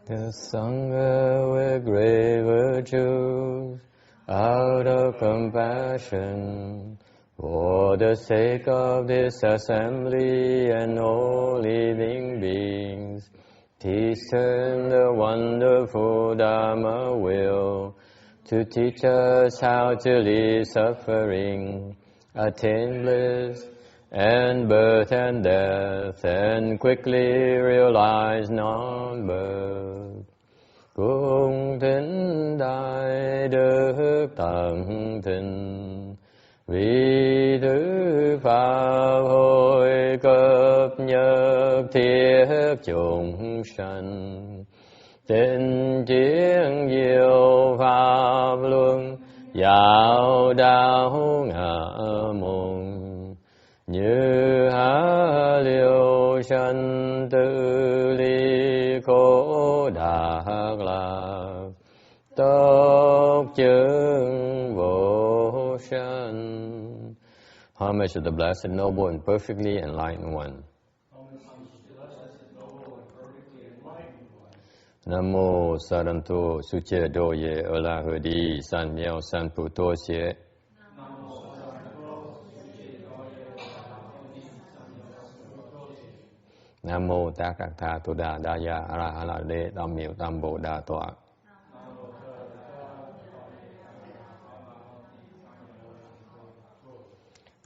The Sangha with great virtues, out of compassion, for the sake of this assembly and all living beings, discern the wonderful Dharma will to teach us how to leave suffering, attain bliss, and birth and death, and quickly realize non-birth. Cung thính đại đức tận thịnh, vì thứ pháp hội cấp nhất thiết chúng sanh. Tình chiến diệu pháp luân, giáo đạo ngã môn. Như há liêu sanh tự ly khổ đạt lạc, tốc chứng vô sanh. Homage to the Blessed, Noble, and Perfectly Enlightened One. Namo Saranto Suche Doye Olahudi San Miao San Puto Xie. Namo Takakta Tuda Daya Arahalade Damil Dambo Datoa.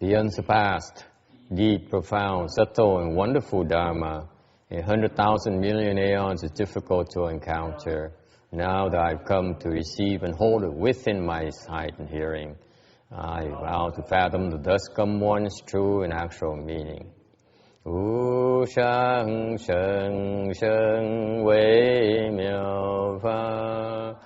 The unsurpassed, deep, profound, subtle, and wonderful Dharma, 100,000 million aeons is difficult to encounter. Now that I've come to receive and hold it within my sight and hearing, I vow to fathom the thus come one's true and actual meaning. Wu shang sheng sheng wei miao fa,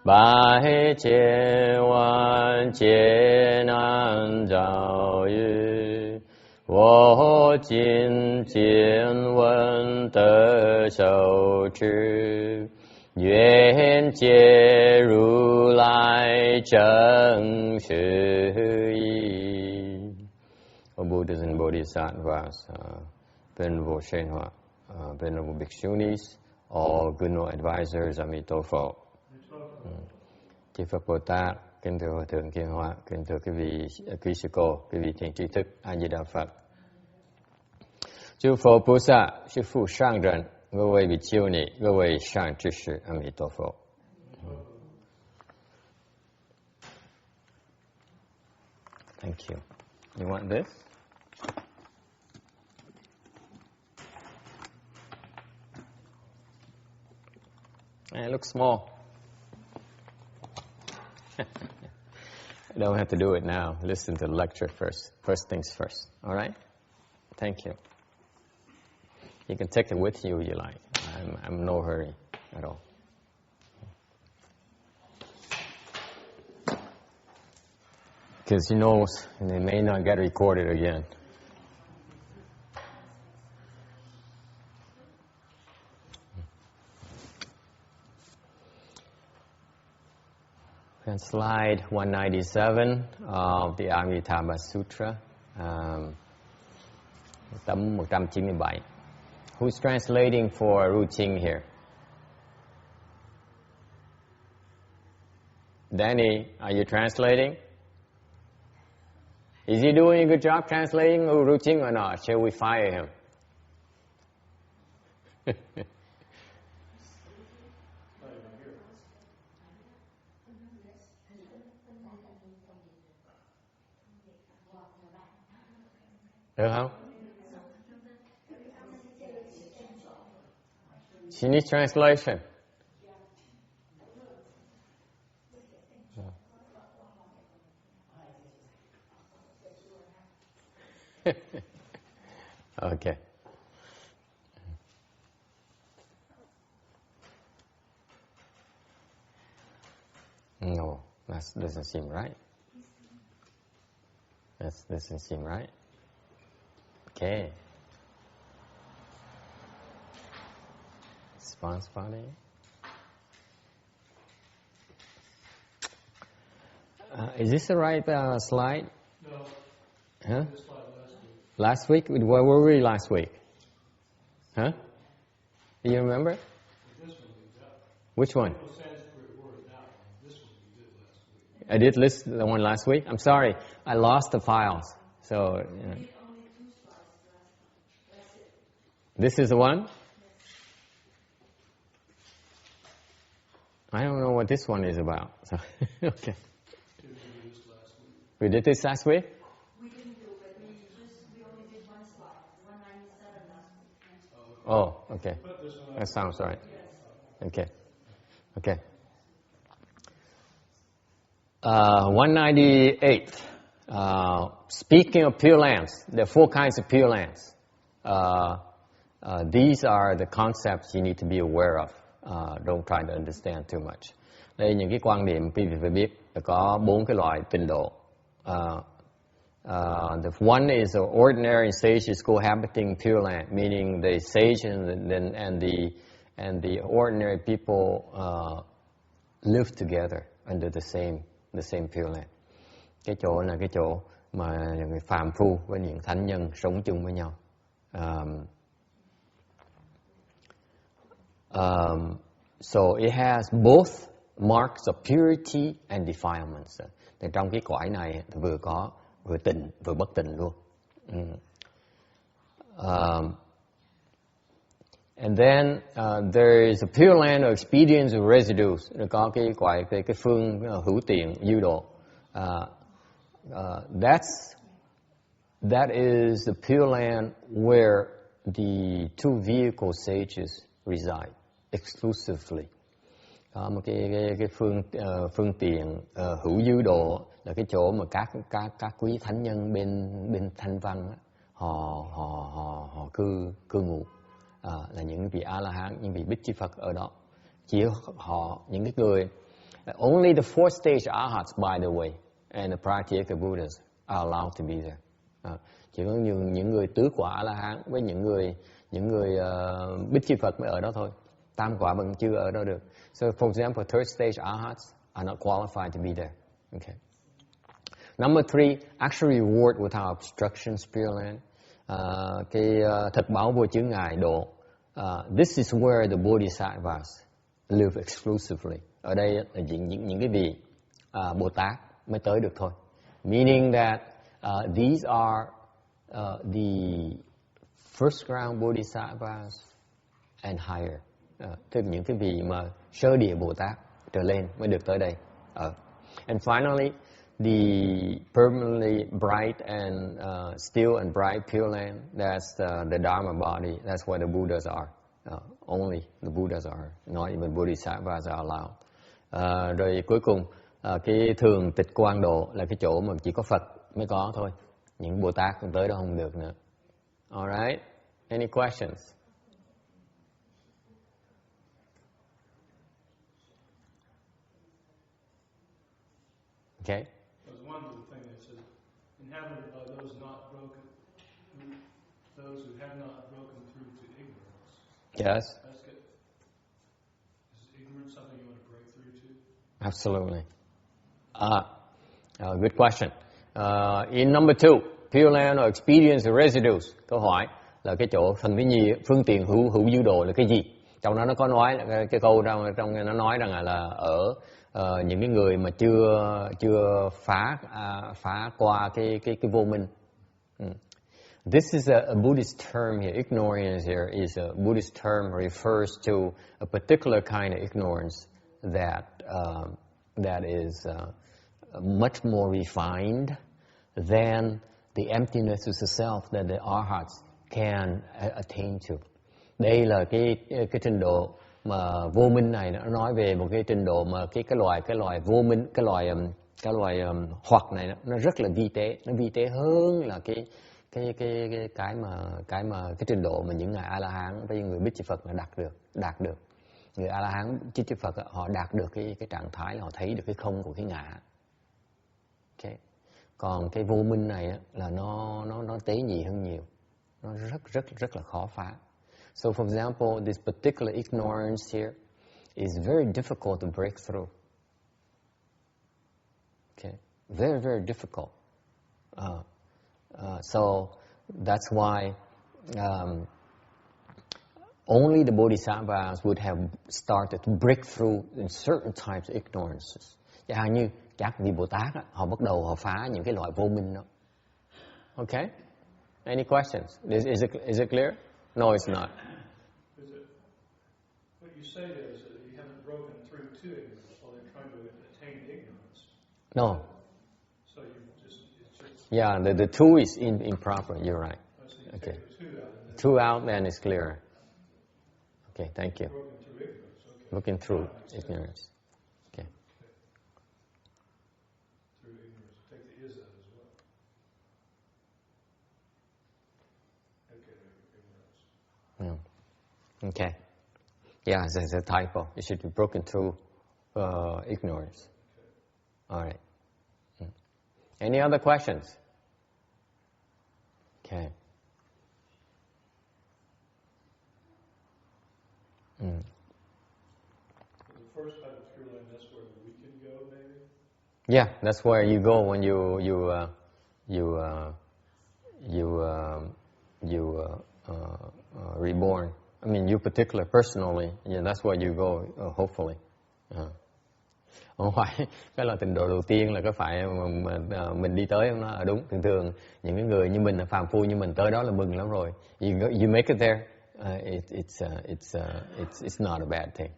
bai jie wan jie nan zhao yu, wo jin jian wen de shou zhi, yuan jie ru lai zheng shi yi. O Buddhas and Bodhisattvas, Venerable Shenhua, Venerable Bhikshunis, all good noble advisors, Amitabha. Chư Phật Bồ Tát, kính thưa Hòa Thượng Kiên Hoa, kính thưa quý vị quý sư cô, quý vị thiện tri thức, A Di Đà Phật. Chư Phật Bồ Tát, chư Phụ Sang人,各位比丘尼，各位善知识，阿弥陀佛。Thank you. You want this? It looks small. I don't have to do it now. Listen to the lecture first. First things first. All right? Thank you. You can take it with you if you like. I'm in no hurry at all. Because you know, they may not get recorded again. And slide 197 of the Amitabha Sutra, tấm 197. Who's translating for Ruching here? Danny, are you translating? Is he doing a good job translating Ruching or not? Shall we fire him? Được không? She needs translation. Okay. No, that doesn't seem right. That doesn't seem right. Okay. Response body. Is this the right slide? No. Huh? This slide last week. Where were we last week? Huh? Do you remember? This one, Which one? I did list the one last week. I'm sorry, I lost the files. So this is the one. I don't know what this one is about. So, okay. We did this last week? We didn't do it. We only did one slide, 197 last week. Oh, okay. That sounds right. Okay. Okay. 198. Speaking of Pure Lands, there are 4 kinds of Pure Lands. These are the concepts you need to be aware of. Don't try to understand too much. Đây những cái quan điểm quý vị phải biết. Có 4 cái loại tịnh độ. The one is the ordinary sages cohabiting Pure Land, meaning the sage and the ordinary people live together under the same Pure Land. Cái chỗ là cái chỗ mà người phàm phu với những thánh nhân sống chung với nhau. So it has both marks of purity and defilements. Thì trong cái cõi này vừa có vừa tịnh vừa bất tịnh luôn. And then there is a Pure Land of expedience of residues. Nó có cái gọi cái phương hữu tiện dư độ. That is the Pure Land where the two vehicle sages reside exclusively. Có một cái phương tiện hữu dư độ là cái chỗ mà các quý thánh nhân bên thanh văn họ cư ngụ, là những vị A La Hán, những vị Bích Chi Phật ở đó. Chỉ họ những cái người only the 4th stage arhats, by the way, and the Pratyeka Buddhas are allowed to be there. Chỉ có những người tứ quả A La Hán với những người Bích Chi Phật mới ở đó thôi. Tam quả vẫn chưa ở đó được. So, for example, 3rd stage arhats are not qualified to be there. Okay. Number 3, actually reward without obstructions, Pure Land. Thật báo vô chướng ngại độ. This is where the Bodhisattvas live exclusively. Ở đây là những cái vị Bồ Tát mới tới được thôi. Meaning that these are the first ground Bodhisattvas and higher. Tức những cái vị mà sơ địa Bồ Tát trở lên mới được tới đây. And finally, the permanently bright and still and bright Pure Land, that's the Dharma body. That's where the Buddhas are. Only the Buddhas are. Not even Bodhisattvas are allowed. Rồi cuối cùng, cái thường tịch quang độ là cái chỗ mà chỉ có Phật mới có thôi. Những Bồ Tát còn tới đó không được nữa. Alright? Any questions? Okay. There's one little thing that says, inhabited by those who have not broken through to ignorance. Yes. That's good. Is ignorance something you want to break through to? Absolutely. Good question. In number 2, Pure Land or expedience of residues. Câu hỏi là cái chỗ phần thứ nhì, phương tiện hữu dư độ là cái gì? Trong đó nó có nói cái câu trong nó nói rằng là ở những cái người mà chưa phá qua cái vô minh. This is a Buddhist term here. Ignorance here is a Buddhist term, refers to a particular kind of ignorance that is much more refined than the emptiness of the self that the arhats can attain to. Đây là cái trình độ mà vô minh này, nó nói về một cái trình độ mà cái loài vô minh, cái loài hoặc này nó rất là vi tế, nó vi tế hơn là cái trình độ mà những ngài A La Hán với những người Bích Chi Phật là đạt được. Người A La Hán Bích Chi Phật họ đạt được cái trạng thái là họ thấy được cái không của cái ngã. Okay. Còn cái vô minh này là nó tế nhị hơn nhiều, nó rất là khó phá. So, for example, this particular ignorance here is very difficult to break through. Okay, very, very difficult. So that's why only the bodhisattvas would have started to break through in certain types of ignorances. Chẳng hạn như các vị Bồ Tát á, họ bắt đầu họ phá những cái loại vô minh đó. Okay? Any questions? Is it clear? No, it's not. What you say there is that you haven't broken through to ignorance while they're trying to attain ignorance. No. So it's just... Yeah, the two is improper. You're right. So you Okay. take the two out and then Two out, then it's clearer. Okay, thank you. broken through ignorance. Okay. Looking through ignorance. Okay. Through ignorance. Take the is out as well. Okay, ignorance. Yeah. Okay. Yeah, there's a typo. It should be broken through ignorance. All right. Any other questions? Okay. The first type of Pure Land, that's where we can go, maybe? Yeah, that's where you go when you reborn. I mean, you particular personally, yeah, that's where you go, hopefully. Không phải cái là tịnh độ đầu tiên là cái phải mình đi tới không? Nó đúng. Thường những cái người như mình là phàm phu như mình tới đó là mừng lắm rồi. You make it there, it's not a bad thing.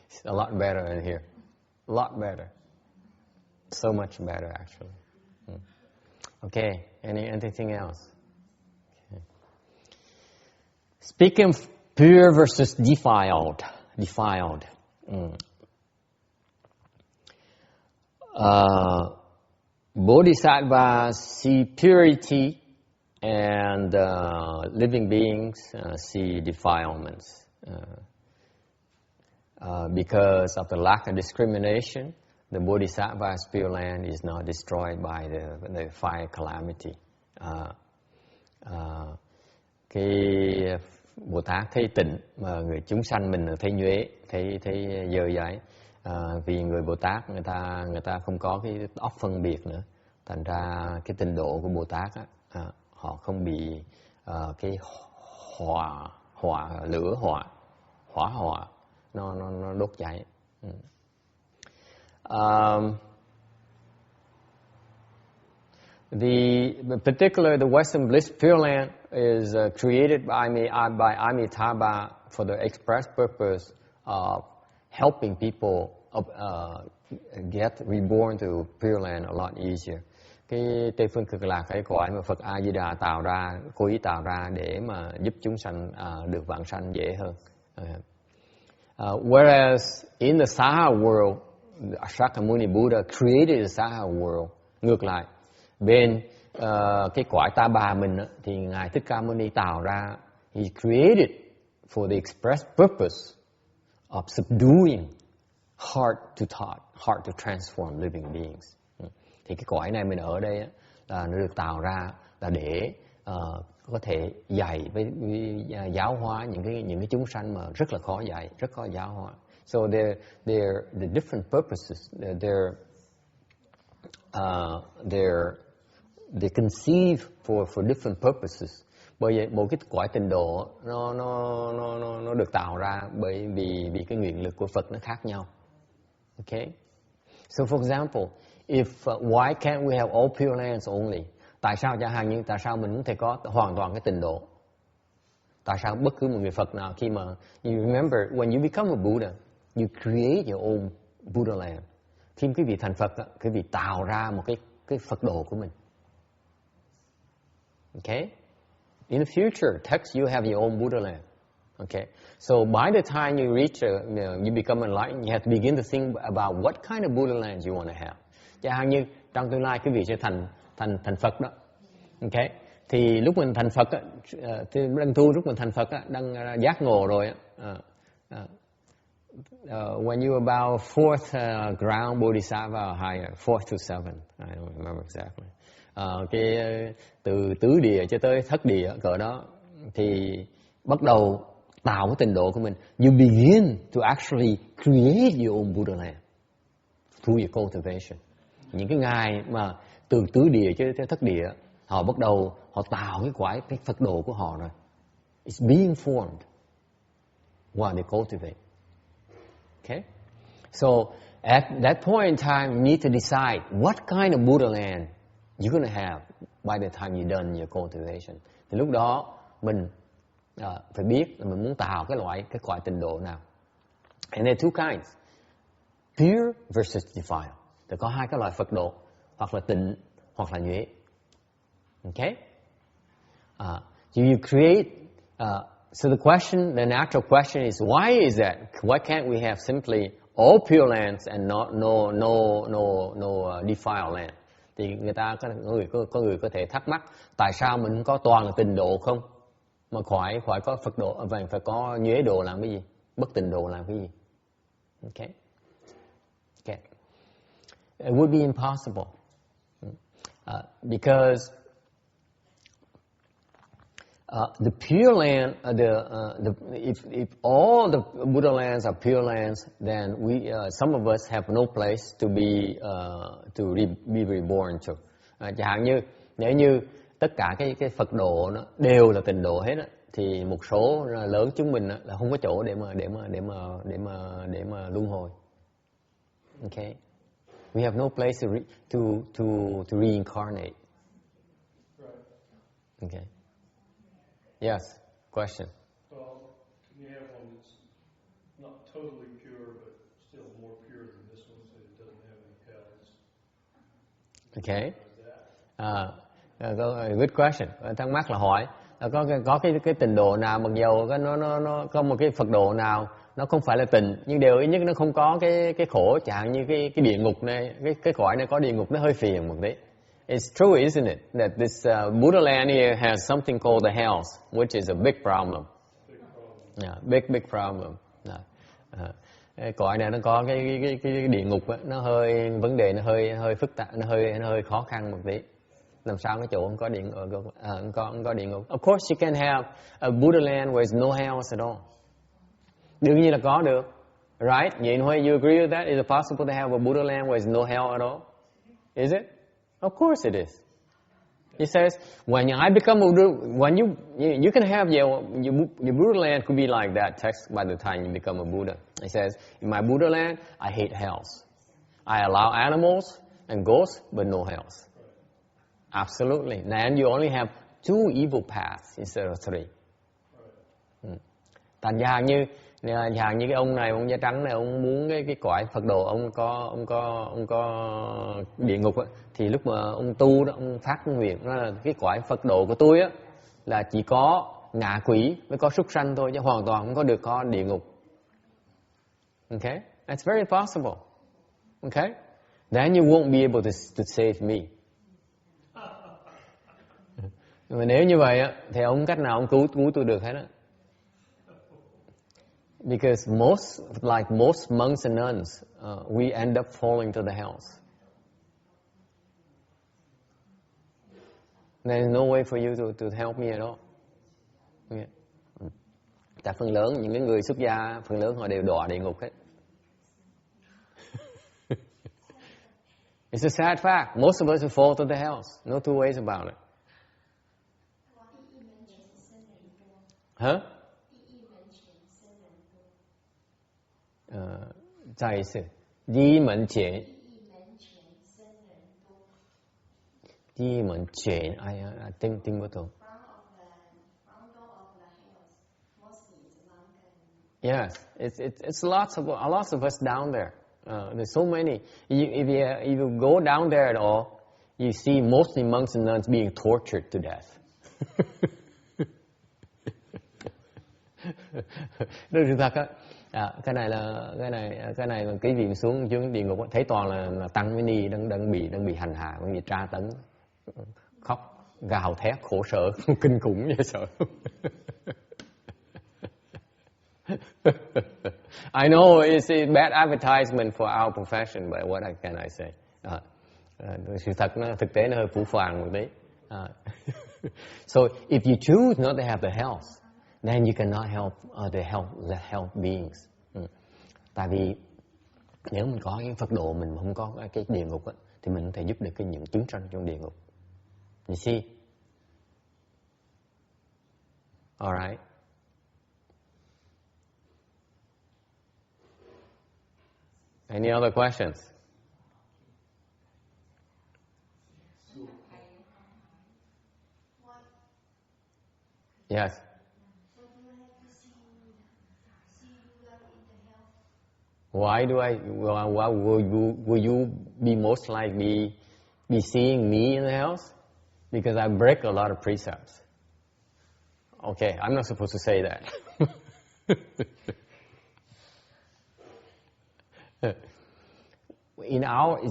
It's a lot better in here, a lot better, so much better actually. Okay, anything else? Okay. Speaking of pure versus defiled. Bodhisattvas see purity and living beings see defilements. Because of the lack of discrimination, the Bodhisattva's Pure Land is not destroyed by the fire calamity. Cái Bồ Tát thấy tịnh mà người chúng sanh mình thấy nhuế, thấy dơ dáy. Vì người Bồ Tát người ta không có cái óc phân biệt nữa, thành ra cái tịnh độ của Bồ Tát á, họ không bị cái hỏa nó đốt cháy. The Western Bliss Pure Land is created by Amitabha for the express purpose of helping people get reborn to Pure Land a lot easier. Cái Tây Phương Cực Lạc, cái cõi mà Phật A Di Đà tạo ra, cố ý tạo ra để mà giúp chúng sanh được vãng sanh dễ hơn. Whereas in the Saha world, Shakyamuni Buddha created the Saha world. Ngược lại, bên cái cõi Ta Bà mình thì Ngài Thích Ca Mâu Ni tạo ra, he created for the express purpose of subduing heart to thought, heart to transform living beings. Thì cái cõi này mình ở đây là nó được tạo ra là để có thể dạy với giáo hóa những cái chúng sanh mà rất là khó dạy, rất khó giáo hóa. So they're the different purposes. They conceive for different purposes. Bởi vậy một cái cõi tịnh độ nó được tạo ra bởi vì cái nguyện lực của Phật nó khác nhau. Okay? So for example, why can't we have all Pure Lands only? Tại sao chẳng hạn như tại sao mình không thể có hoàn toàn cái tịnh độ? Tại sao bất cứ một người Phật nào khi mà you remember when you become a Buddha, you create your own Buddha land. Khi quý vị thành Phật, quý vị tạo ra một cái Phật độ của mình. Okay? In the future, text you have your own Buddha land. Okay? So by the time you reach, you become enlightened, you have to begin to think about what kind of Buddha land you want to have. Chẳng hạn như trong tương lai quý vị sẽ thành Phật đó. Okay? Thì lúc mình thành Phật, thì đang tu lúc mình thành Phật đang giác ngộ rồi. When you about fourth ground Bodhisattva or higher, 4th to 7th, I don't remember exactly. Cái từ tứ địa cho tới thất địa cỡ đó thì bắt đầu tạo cái tịnh độ của mình. You begin to actually create your own Buddha land through your cultivation. Những cái ngài mà từ tứ địa cho tới thất địa, họ bắt đầu họ tạo cái Phật độ của họ rồi. It's being formed while they cultivate. Okay? So at that point in time, you need to decide what kind of Pureland you're going to have by the time you're done your cultivation. Thì lúc đó mình phải biết là mình muốn tạo cái cõi tịnh độ nào. And there are two kinds. Pure versus defiled. Thì có hai cái loại Phật độ, hoặc là tịnh hoặc là nhuế. Okay? So you create. So the natural question is, why is that? Why can't we have simply all pure lands and no defiled land? Thì có người có thể thắc mắc, tại sao mình không có toàn là tịnh độ không? Mà phải có Phật độ, phải có nhuế độ làm cái gì? Bất tịnh độ làm cái gì? Okay. Okay. It would be impossible. Because the Pure Land, if all the Buddha lands are Pure lands, then some of us have no place to be reborn to. Chẳng hạn như nếu như tất cả cái Phật độ nó đều là tịnh độ hết á, thì một số lớn chúng mình là không có chỗ để mà luân hồi. Okay, we have no place to reincarnate. Okay. Yes, question. Well, you have one that's not totally pure, but still more pure than this one, so it doesn't have any calories. Okay. Good question. Thắc mắc là hỏi có cái tịnh độ nào mặc dầu nó có một cái Phật độ nào nó không phải là tịnh, nhưng điều ít nhất nó không có cái khổ, chẳng như cái địa ngục này, cái cõi này có địa ngục nó hơi phiền một tí. It's true, isn't it, that this Pureland here has something called the hells, which is a big problem. Yeah, big problem. Cái cõi này nó có cái địa ngục á, nó hơi vấn đề, nó hơi phức tạp, nó hơi khó khăn một tí. Làm sao cái chỗ không có địa ngục? Of course you can have a Pureland where there's no hells at all. Đương nhiên là có được, right? You agree with that? Is it possible to have a Pureland where there's no hell at all? Is it? Of course it is. He says, when I become a Buddha, when you can have your Pureland could be like that text by the time you become a Buddha. He says, in my Pureland, I hate hells. I allow animals and ghosts, but no hells. Absolutely. And you only have 2 evil paths instead of 3. Thành ra như cái ông này, ông da trắng này, ông muốn cái cõi Phật độ, ông có địa ngục á, thì lúc mà ông tu đó, ông phát nguyện đó là cái cõi Phật độ của tôi á là chỉ có ngạ quỷ mới có súc sanh thôi, chứ hoàn toàn không có được có địa ngục. Okay, that's very possible. Okay, then you won't be able to save me. Nhưng mà nếu như vậy á, thì ông cách nào ông cứu tôi được hết á. Because most monks and nuns, we end up falling to the hells. There is no way for you to help me at all. Okay. Tại phần lớn những cái người xuất gia, phần lớn họ đều đọa địa ngục hết. It's a sad fact. Most of us will fall to the hells. No two ways about it. Huh? 再一次，第一门前，哎呀，聽不懂。Yes, it's lots of us down there. There's so many. If you go down there at all, you see mostly monks and nuns being tortured to death. Đó là sự thật á. Cái này là cái vị xuống địa ngục thấy toàn là tăng với ni đang bị hành hạ, đang bị tra tấn, khóc gào thét khổ sở kinh khủng vậy sợ. I know it's a bad advertisement for our profession, but what can I say? Sự thật thực tế nó hơi phũ phàng một tí. So if you choose not to have the health, then you cannot help the health beings. Tại vì nếu mình có cái Phật độ, mình không có cái địa ngục á, thì mình có thể giúp được những chúng sanh trong địa ngục. You see? Alright. Any other questions? Yes. Why will you be most likely be seeing me in the house? Because I break a lot of precepts. Okay, I'm not supposed to say that.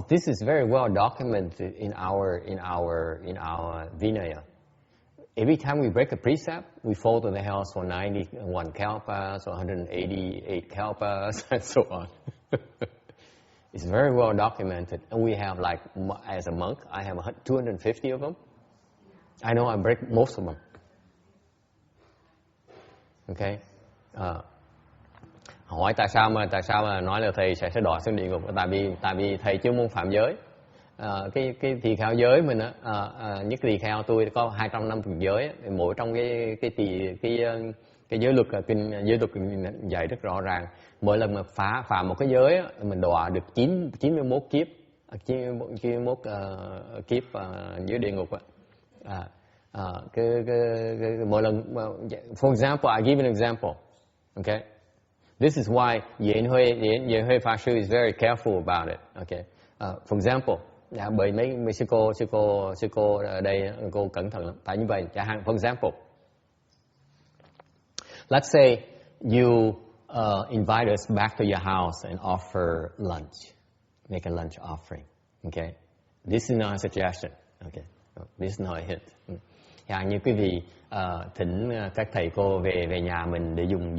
This is very well documented in our Vinaya. Every time we break a precept, we fall to the hells for 91 kalpas or 188 kalpas and so on. It's very well documented. And we have, like, as a monk, I have 250 of them. I know I break most of them. Okay? Hỏi tại sao mà nói là thầy sẽ đọa xuống địa ngục? Tại vì thầy chưa muốn phạm giới. Cái tỳ kheo giới mình á, nhất tỳ kheo tôi có 250 giới, mỗi trong cái giới luật dạy rất rõ ràng. Mỗi lần mà phạm một cái giới á, mình đọa được 91 kiếp, 91 kiếp dưới địa ngục á. Mỗi lần, for example, I give an example. Okay, this is why Diễn Huệ Pháp Sư is very careful about it. Okay, for example, bởi mấy sư cô ở đây cô cẩn thận lắm. Tại như vậy, chẳng hạn, for example, let's say you invite us back to your house and offer lunch, make a lunch offering. Okay, this is not a suggestion. Okay, this is not a hint. Chẳng như quý vị thỉnh các thầy cô về nhà mình để dùng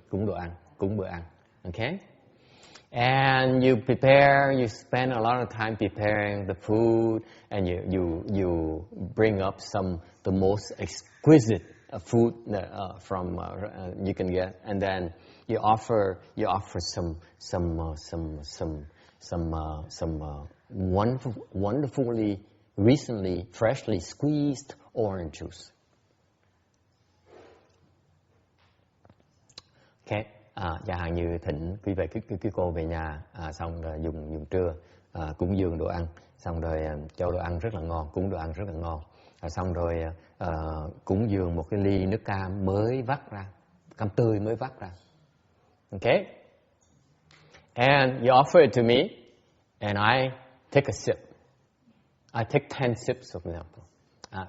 cúng đồ ăn, cúng bữa ăn. Okay. And you spend a lot of time preparing the food, and you bring up the most exquisite food from you can get, and then you offer some wonderfully recently freshly squeezed orange juice. Okay. Chẳng hạn như thỉnh quý vị quý cô về nhà, xong rồi dùng trưa cúng dường đồ ăn, xong rồi cho đồ ăn rất là ngon, cúng đồ ăn rất là ngon, xong rồi cúng dường một cái ly nước cam mới vắt ra, cam tươi mới vắt ra. Okay, and you offer it to me, and I take a sip. I take 10 sips, for example.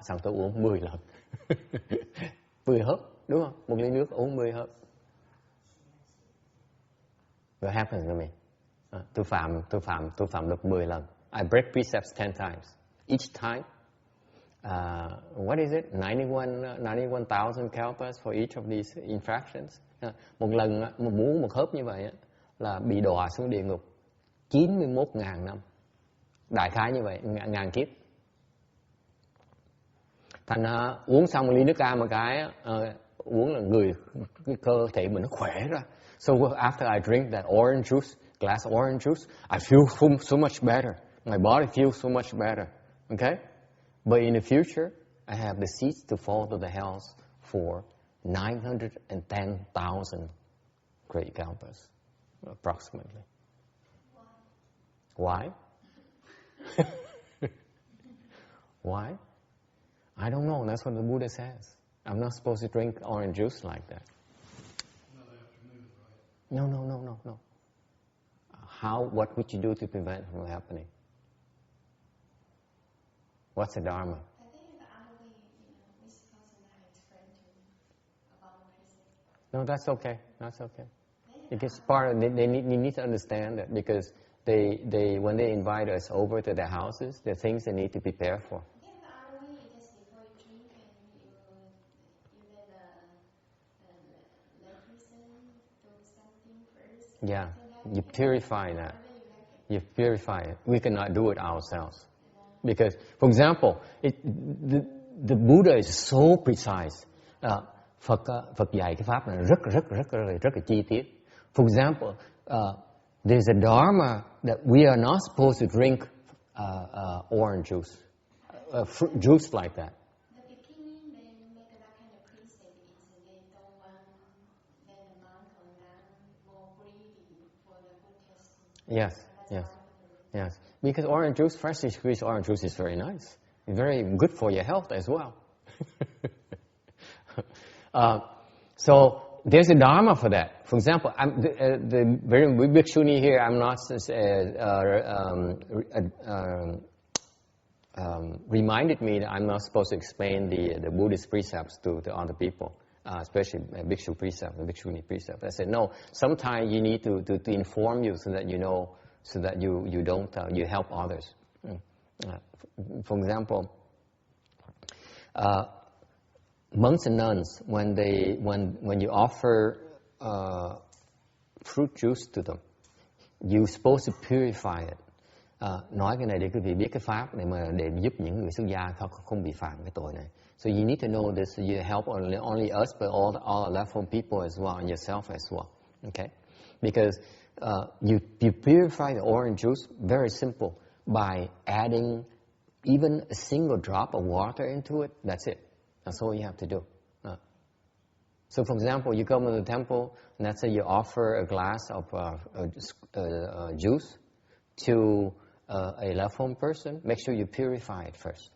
Xong tôi uống 10 lần. 10 hớp, đúng không? Một ly nước uống 10 hớp. What happens to me? Tôi phạm được 10 lần. I break precepts 10 times. Each time, what is it? 91,000 kalpas for each of these infractions. Một lần mà muốn một hớp như vậy là bị đọa xuống địa ngục 91.000 năm. Đại khái như vậy, 1.000 kiếp. Thành uống xong một ly nước cam một cái, uống là cái cơ thể mình nó khỏe ra. So after I drink that orange juice, glass orange juice, I feel so much better. My body feels so much better. Okay? But in the future, I have the seeds to fall to the hells for 910,000 great kalpas, approximately. Why? Why? I don't know. That's what the Buddha says. I'm not supposed to drink orange juice like that. No. What would you do to prevent it from happening? What's the Dharma? I think the other way, Mr. Carson and I explained to me about the precept. No, that's okay. That's okay. Because they need to understand that, because they when they invite us over to their houses, there are things they need to prepare for. I think the other way is just before you drink and you let person do something first. Yeah, you purify that. You purify it. We cannot do it ourselves. Because, for example, the Buddha is so precise. Phật dạy cái pháp này rất là chi tiết. For example, there's a dharma that we are not supposed to drink orange juice, fruit juice like that. The beginning, they make that kind of precept is they don't want the monk or nun or bring Yes. Because orange juice, freshly squeezed orange juice is very nice. Very good for your health as well. So there's a dharma for that. For example, the very bhikshuni here, I'm not reminded me that I'm not supposed to explain the Buddhist precepts to other people, especially bhikshu precept, the bhikshuni precept. I said, no, sometimes you need to inform you so that you know, so that you don't, you help others. For example, monks and nuns, when you offer fruit juice to them, you're supposed to purify it. Nói cái này để quý vị biết cái pháp để giúp những người xuất gia không bị phạm cái tội này. So you need to know this. You help only us, but all level people as well, and yourself as well. Okay, because you purify the orange juice very simple by adding even a single drop of water into it. That's it. That's all you have to do. So, for example, you come to the temple, and let's say you offer a glass of juice to a left-home person. Make sure you purify it first.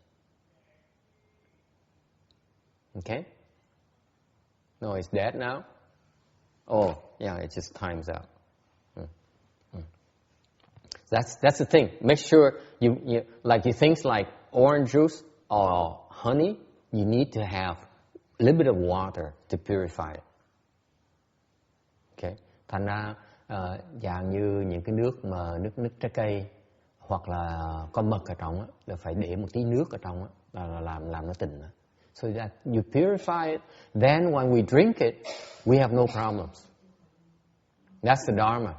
Okay? No, it's dead now? Oh, yeah, it just times out. That's the thing. Make sure you things like orange juice or honey, you need to have a little bit of water to purify it. Okay? Thành ra dạng như những cái nước mà nước trái cây hoặc là có mật ở trong á, là phải để một tí nước ở trong á, là làm nó tịnh. So that you purify it, then when we drink it, we have no problems. That's the Dharma.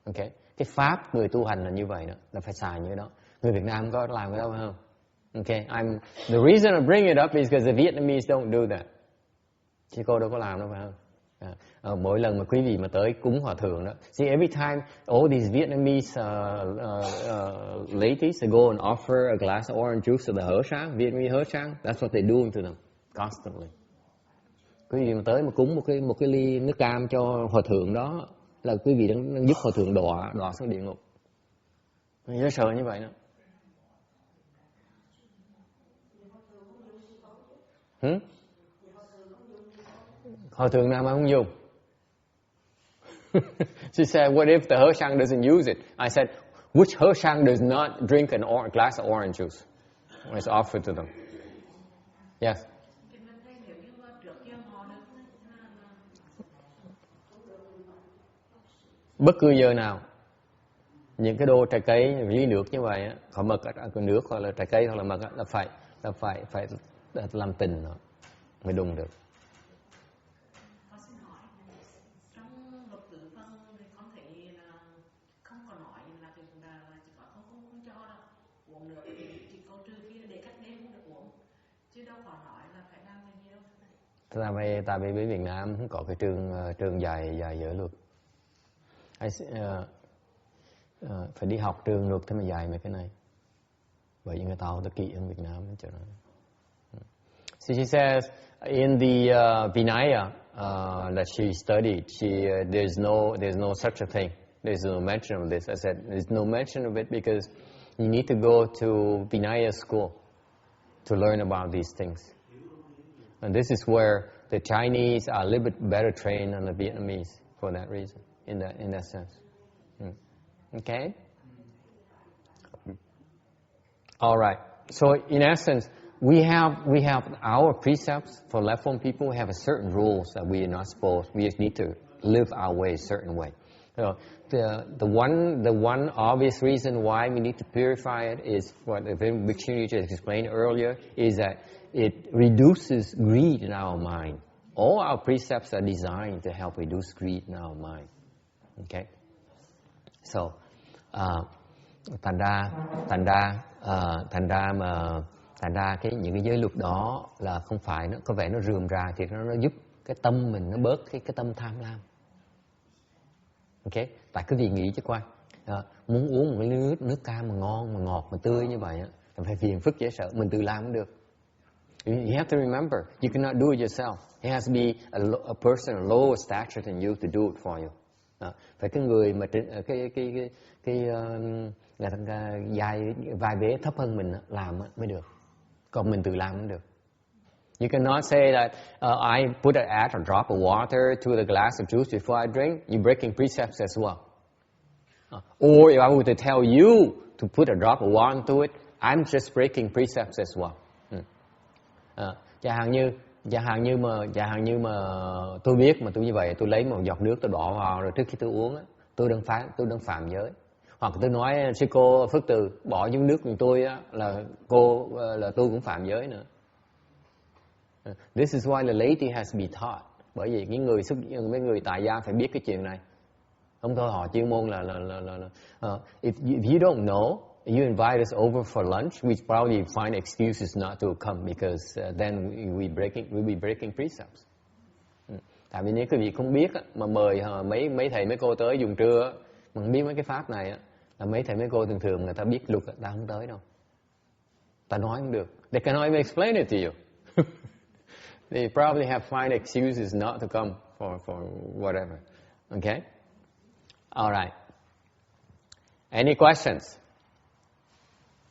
Okay? Cái pháp người tu hành là như vậy đó, là phải xài như đó. Người Việt Nam có làm cái đó phải không? Okay, the reason I bring it up is because the Vietnamese don't do that. Chứ cô đâu có làm đâu phải không? Mỗi lần mà quý vị mà tới cúng hòa thượng đó, see every time all these Vietnamese ladies they go and offer a glass of orange juice to the hở sáng, Vietnamese hở sáng, that's what they do to them constantly. Quý vị mà tới mà cúng một cái ly nước cam cho hòa thượng đó là quý vị đang giúp hòa thượng đọa xuống địa ngục. Nhớ sợ như vậy đó. Hòa thượng nào mà không dùng? She said, what if the Hershang doesn't use it? I said, which Hershang does not drink a glass of orange juice when it's offered to them? Yes. Bất cứ giờ nào, những cái đồ trái cây, ly nước như vậy, có mật ở nước hoặc là trái cây hoặc là mật là phải làm tình nó mới đụng được. Tại vì bên Việt Nam không có cái trường dài dở luật. Phải đi học trường luật thế mà dạy mấy cái này. Bởi vì người ta kỹ hơn Việt Nam cho nó. So she says in the Vinaya that she studied, there's no such a thing. There's no mention of this. I said there's no mention of it because you need to go to Vinaya school to learn about these things. And this is where the Chinese are a little bit better trained than the Vietnamese for that reason, in that sense. Okay? All right. So in essence, we have our precepts for left-home people. We have a certain rules that we are not supposed. We just need to live our way a certain way. So the one obvious reason why we need to purify it is what the Bhikshuni just explained earlier, is that it reduces greed in our mind. All our precepts are designed to help reduce greed in our mind. Okay? So, thành ra những cái giới luật đó là không phải nó có vẻ nó rườm rà, thì nó giúp cái tâm mình nó bớt cái tâm tham lam. Ok, tại quý vị nghĩ chứ coi, muốn uống một ly nước cam mà ngon, mà ngọt, mà tươi như vậy, là phải phiền phức dễ sợ, mình tự làm cũng được. You have to remember, you cannot do it yourself. It has to be a person of lower stature than you to do it for you. Phải cái người mà người ta vai vế thấp hơn mình làm mới được. Còn mình tự làm không được. You cannot say that I put a drop of water to the glass of juice before I drink. You're breaking precepts as well. Or if I were to tell you to put a drop of water into it, I'm just breaking precepts as well. Chẳng hạn như mà tôi biết mà tôi như vậy, tôi lấy một giọt nước tôi đổ vào rồi trước khi tôi uống, tôi đang phạm giới. Hoặc tôi nói sư cô Phước Từ bỏ những nước của tôi là tôi cũng phạm giới nữa. This is why the laity has to be taught. Bởi vì mấy người tại gia phải biết cái chuyện này. Không thôi họ chuyên môn là if you don't know, you invite us over for lunch, we probably find excuses not to come because then we'll be breaking precepts. Tại vì nếu quý vị không biết mà mời mấy thầy mấy cô tới dùng trưa mà không biết mấy cái pháp này là mấy thầy mấy cô thường người ta biết luật ta không tới đâu. Ta nói không được. They cannot even explain it to you. They probably have find excuses not to come for whatever. Okay? All right. Any questions?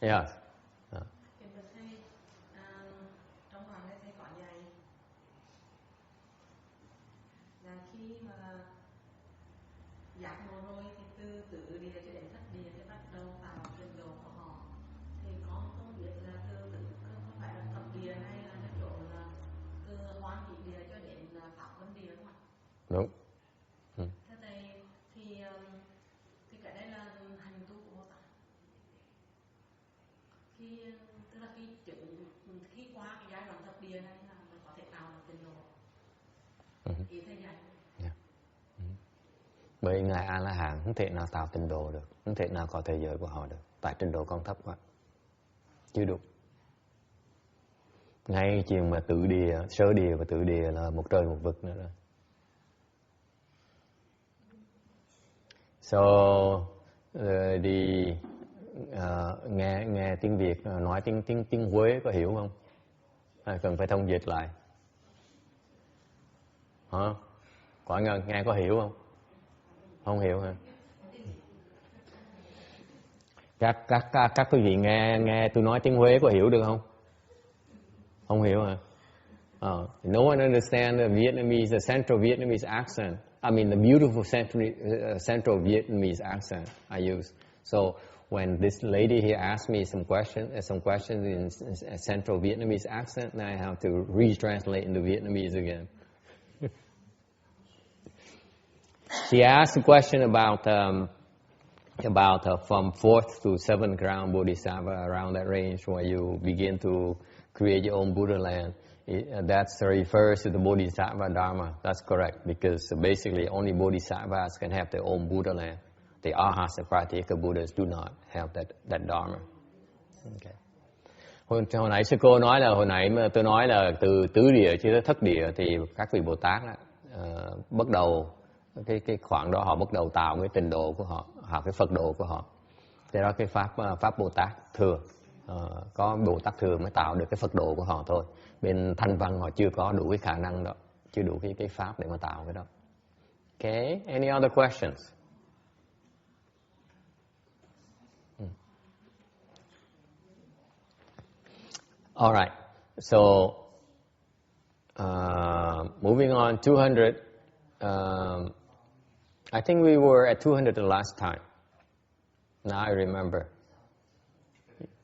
Yes. Trong khoảng này thầy có dạy là khi mà giác ngộ rồi thì từ tứ địa cho đến thất địa thì bắt đầu tạo trình độ của họ. Thì con không biết là từ không phải là thập địa hay là cái chỗ là từ hoan hỷ địa cho đến pháp luân địa không ạ? Đúng. Thế thì cái đây là hành tu của Bồ Tát. Tức là khi qua cái giai đoạn thập địa này là mình có thể tạo được trình độ. Ý thầy dạy. Bởi Ngài A-la-hán không thể nào tạo tịnh độ được, không thể nào có thế giới của họ được. Tại trình độ còn thấp quá, chưa đủ. Ngay chuyện mà tự địa, sơ địa và tự địa là một trời một vực nữa rồi. So, nghe tiếng Việt, nói tiếng Huế có hiểu không? Hay cần phải thông dịch lại? Hả? Quả Ngân, nghe có hiểu không? Không hiểu hả? Các quý vị nghe tôi nói tiếng Huế có hiểu được không? Không hiểu hả? No one understands the Vietnamese, the Central Vietnamese accent. I mean the beautiful Central Vietnamese accent I use. So when this lady here asked me some questions in Central Vietnamese accent, then I have to retranslate into Vietnamese again. She asked a question about from 4th to 7th ground Bodhisattva, around that range where you begin to create your own Pureland. That refers to the Bodhisattva Dharma. That's correct, because basically only Bodhisattvas can have their own Pureland. The Arhats and Pratyeka Buddhas do not have that Dharma. Okay. Hồi nãy sư cô nói là tôi nói là từ tứ địa cho tới thất địa thì các vị Bồ Tát bắt đầu cái khoảng đó họ bắt đầu tạo cái trình độ của họ, cái Phật độ của họ. Thế đó cái pháp Bồ Tát thừa, có Bồ Tát thừa mới tạo được cái Phật độ của họ thôi. Bên thanh văn họ chưa có đủ cái khả năng đó, chưa đủ cái pháp để mà tạo cái đó. Okay, any other questions? All right. So moving on, 200. I think we were at 200 the last time. Now I remember.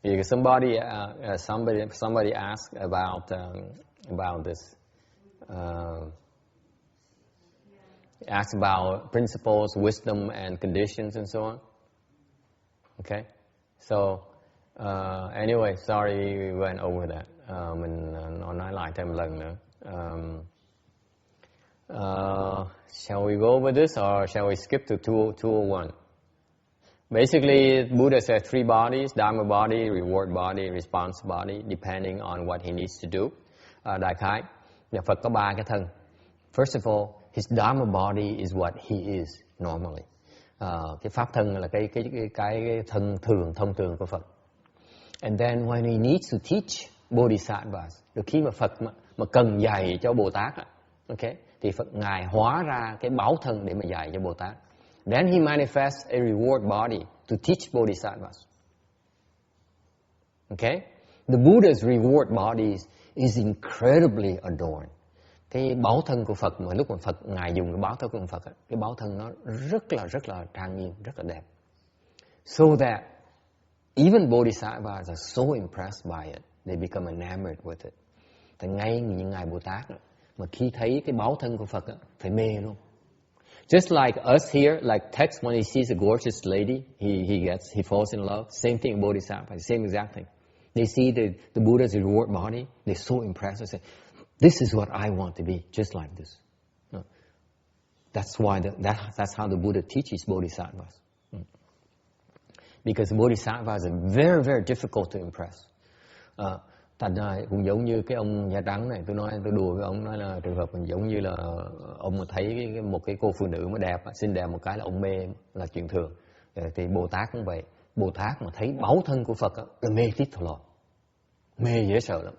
Because somebody asked about this. Asked about principles, wisdom, and conditions, and so on. Okay. So anyway, sorry we went over that. Mình nói lại thêm một lần nữa. Shall we go over this or shall we skip to 201? Basically, Buddha said 3 bodies: Dharma body, reward body, response body, depending on what he needs to do. Đại khái, Nhà Phật có 3 cái thân. First of all, his Dharma body is what he is normally. Cái pháp thân là cái thân thường, thông thường của Phật. And then when he needs to teach Bodhisattvas, được khi mà Phật mà cần dạy cho Bồ Tát, okay, thì Phật Ngài hóa ra cái báo thân để mà dạy cho Bồ Tát. Then he manifests a reward body to teach bodhisattvas. Okay? The Buddha's reward body is incredibly adorned. Cái báo thân của Phật mà lúc mà Ngài dùng cái báo thân của Phật, cái báo thân nó rất là trang nghiêm, rất là đẹp. So that even bodhisattvas are so impressed by it, they become enamored with it. Thì ngay những Ngài Bồ Tát đó, mà khi thấy cái báo thân của Phật đó, phải mê luôn. Just like us here, like Tex, when he sees a gorgeous lady, he falls in love. Same thing, bodhisattva, same exact thing. They see the Buddha's reward body, they're so impressed. They say, this is what I want to be, just like this. No. That's why that's how the Buddha teaches bodhisattvas. Because bodhisattvas are very, very difficult to impress. Thành ra cũng giống như cái ông da trắng này, tôi đùa với ông, nói là trường hợp mình giống như là ông mà thấy một cái cô phụ nữ mà đẹp, xinh đẹp một cái là ông mê là chuyện thường. Thì Bồ Tát cũng vậy. Bồ Tát mà thấy báu thân của Phật là mê tít thổ lọt, mê dễ sợ lắm.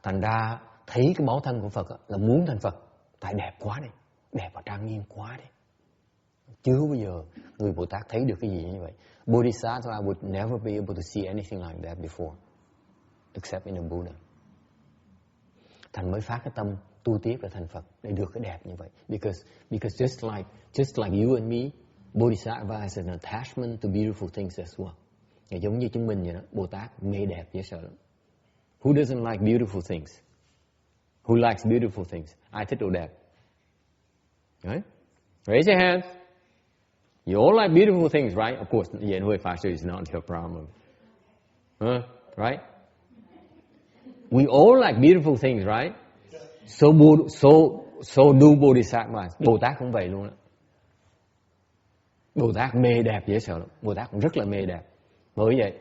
Thành ra thấy cái báu thân của Phật là muốn thành Phật, tại đẹp quá đi, đẹp và trang nghiêm quá đi. Chưa bao giờ người Bồ Tát thấy được cái gì như vậy. Bodhisattva would never be able to see anything like that before, except in a Buddha. Thành mới phát cái tâm tu tiếp để thành Phật, để được cái đẹp như vậy. Because just like you and me, Bodhisattva has an attachment to beautiful things as well. Giống như chúng mình vậy đó, Bồ Tát mê đẹp dễ sợ lắm. Who doesn't like beautiful things? Who likes beautiful things? Ai thích đồ đẹp? Right? Raise your hand. You all like beautiful things, right? Of course, Yen Hui Fasher is not your problem. Right? We all like beautiful things, right? So do Bodhisattvas. Bồ Tát cũng vậy luôn đó. Bồ Tát mê đẹp dễ sợ lắm. Bồ Tát cũng rất là mê đẹp. Bởi vậy.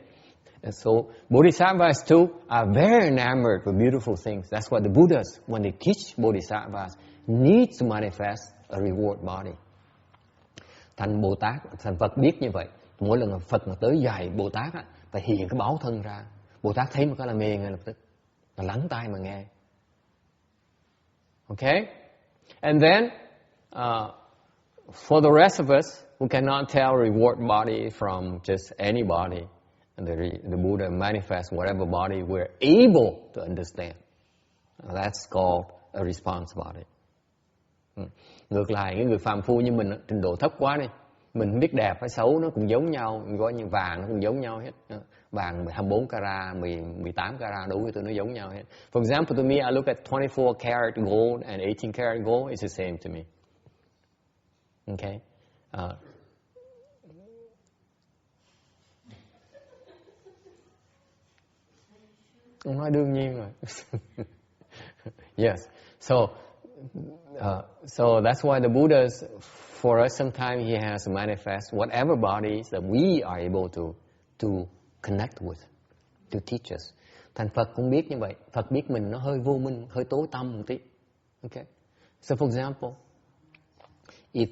So Bodhisattvas too are very enamored with beautiful things. That's why the Buddhas, when they teach Bodhisattvas, need to manifest a reward body. Thành Phật biết như vậy. Mỗi lần Phật mà tới dạy Bồ Tát á, phải hiện cái báo thân ra. Bồ Tát thấy một cái là mê ngay lập tức, là lắng tai mà nghe. Okay? And then, for the rest of us, who cannot tell reward body from just any body, and the Buddha manifests whatever body we're able to understand. That's called a response body. Ngược lại, cái người phàm phu như mình, trình độ thấp quá đi, mình không biết đẹp hay xấu, nó cũng giống nhau, gọi như vàng nó cũng giống nhau hết. Vàng 24 carat, 18 carat, đủ tôi nó giống nhau hết. For example, to me, I look at 24 karat gold and 18 karat gold, it's the same to me. Okay? Ông nói đương nhiên rồi. Yes. So that's why the Buddha's, for us, sometimes he has to manifest whatever bodies that we are able to connect with, to teach us. Thành Phật cũng biết như vậy. Phật biết mình nó hơi vô minh, hơi tối tăm một tí. Okay. So for example, if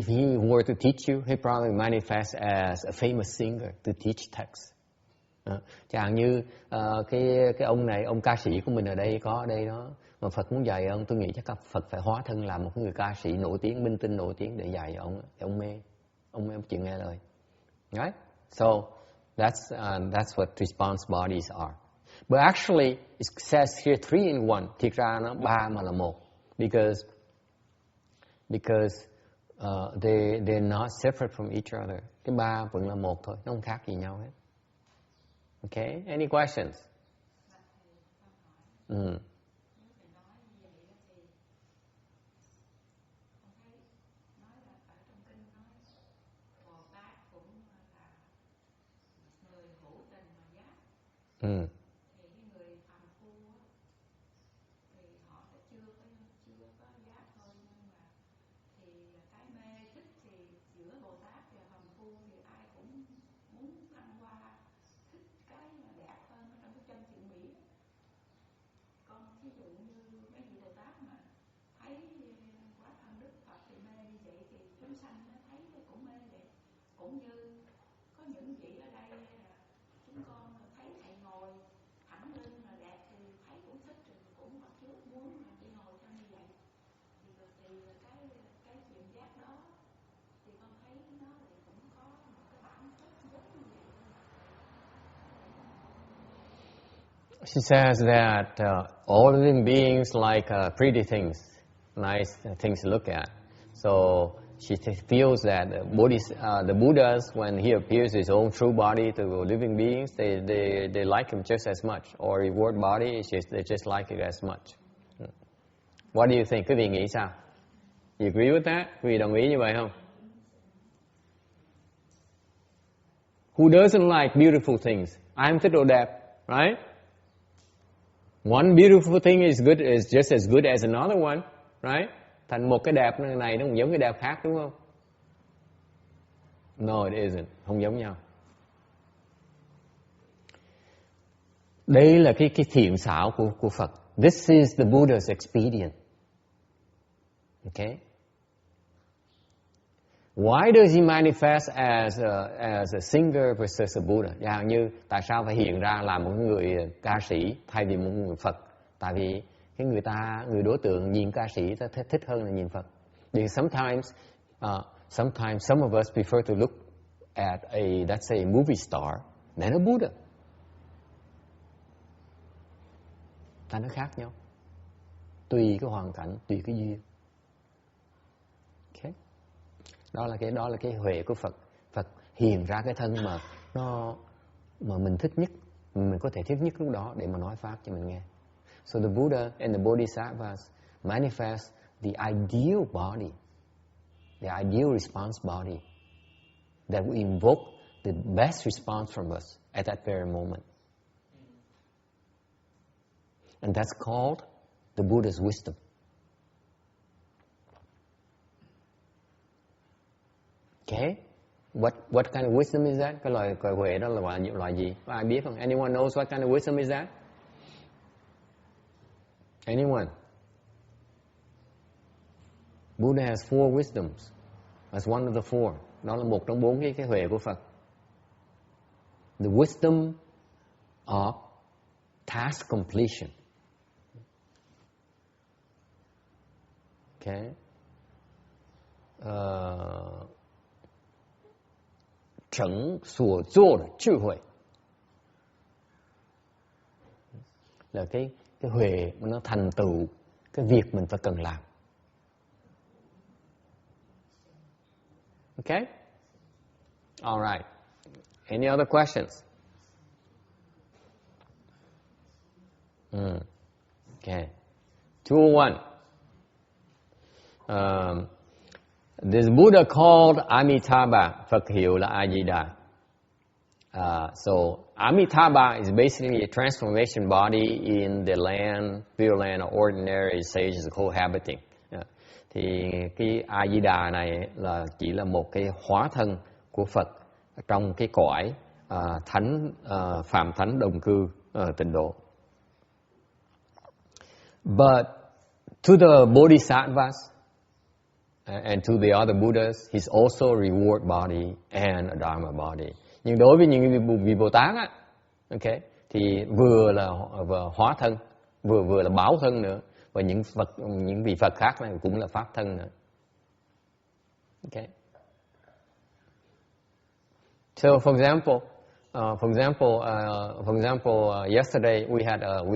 he were to teach you, he probably manifests as a famous singer to teach text. Chẳng hạn như cái ông này, ông ca sĩ của mình ở đây, có ở đây đó, mà Phật muốn dạy ông, tôi nghĩ chắc Phật phải hóa thân làm một người ca sĩ nổi tiếng, minh tinh nổi tiếng để dạy ông, để ông mê chịu nghe lời. Right? So that's what response bodies are. But actually it says here 3 in 1. Thiệt ra nó 3 mà là 1. Because they're not separate from each other. Cái 3 vẫn là 1 thôi, nó không khác gì nhau hết. Okay, any questions? Thì cái người phàm phu á, thì họ sẽ chưa có giác thôi, nhưng mà thì cái mê thích thì giữa Bồ Tát và phàm phu thì ai cũng muốn thăng hoa, thích cái mà đẹp hơn ở trong cái chân thiện mỹ. Còn ví dụ như mấy vị Bồ Tát mà thấy quá thân Đức Phật thì mê như vậy, thì chúng sanh nó thấy cũng mê vậy. Cũng như có những vị ở đây chúng con thấy thầy ngồi She says that all living beings like pretty things, nice things to look at. So she feels that the Buddhas, when he appears his own true body to living beings, they like him just as much. Or reward body, they just like it as much. What do you think? Quý vị nghĩ sao? You agree with that? Quý vị đồng ý như vậy không? Who doesn't like beautiful things? Ai không thích đồ đẹp, right? One beautiful thing is just as good as another one, right? Thành một cái đẹp này nó cũng giống cái đẹp khác, đúng không? No, it isn't. Không giống nhau. Đây là cái thiện xảo của Phật. This is the Buddha's expedient. Okay? Why does he manifest as a singer versus a Buddha? Chẳng hạn như tại sao phải hiện ra là một người ca sĩ thay vì một người Phật? Tại vì cái người đối tượng nhìn ca sĩ ta thích hơn là nhìn Phật. Because sometimes some of us prefer to look at let's say a movie star than a Buddha. Ta nó khác nhau. Tùy cái hoàn cảnh, tùy cái duyên. Okay. Đó là cái huệ của Phật. Phật hiện ra cái thân mà mình thích nhất, mình có thể thích nhất lúc đó để mà nói pháp cho mình nghe. So the Buddha and the Bodhisattvas manifest the ideal body, the ideal response body that will invoke the best response from us at that very moment. And that's called the Buddha's wisdom. Okay? What kind of wisdom is that? Cái loại huệ đó là loại gì? Có ai biết không? Anyone knows what kind of wisdom is that? Anyone? Buddha has 4 wisdoms. That's one of the 4. Đó là một trong 4 cái huệ của Phật. The wisdom of task completion. Okay? Trấn所做的智慧. Là cái huệ mà nó thành tựu cái việc mình phải cần làm. Okay? All right. Any other questions? Okay. 201. This Buddha called Amitabha. Phật hiệu là A Di Đà. So Amitabha is basically a transformation body in the land, Pureland, ordinary sages cohabiting. Thì cái A Di Đà này là chỉ là một cái hóa thân của Phật trong cái cõi phàm thánh đồng cư tịnh độ. But to the Bodhisattvas and to the other Buddhas, he's also a reward body and a Dharma body. Nhưng đối với những vị Bồ Tát á, okay, thì vừa là hóa thân, vừa là báo thân nữa, và những vị Phật khác này cũng là pháp thân nữa. Okay. So for example, yesterday we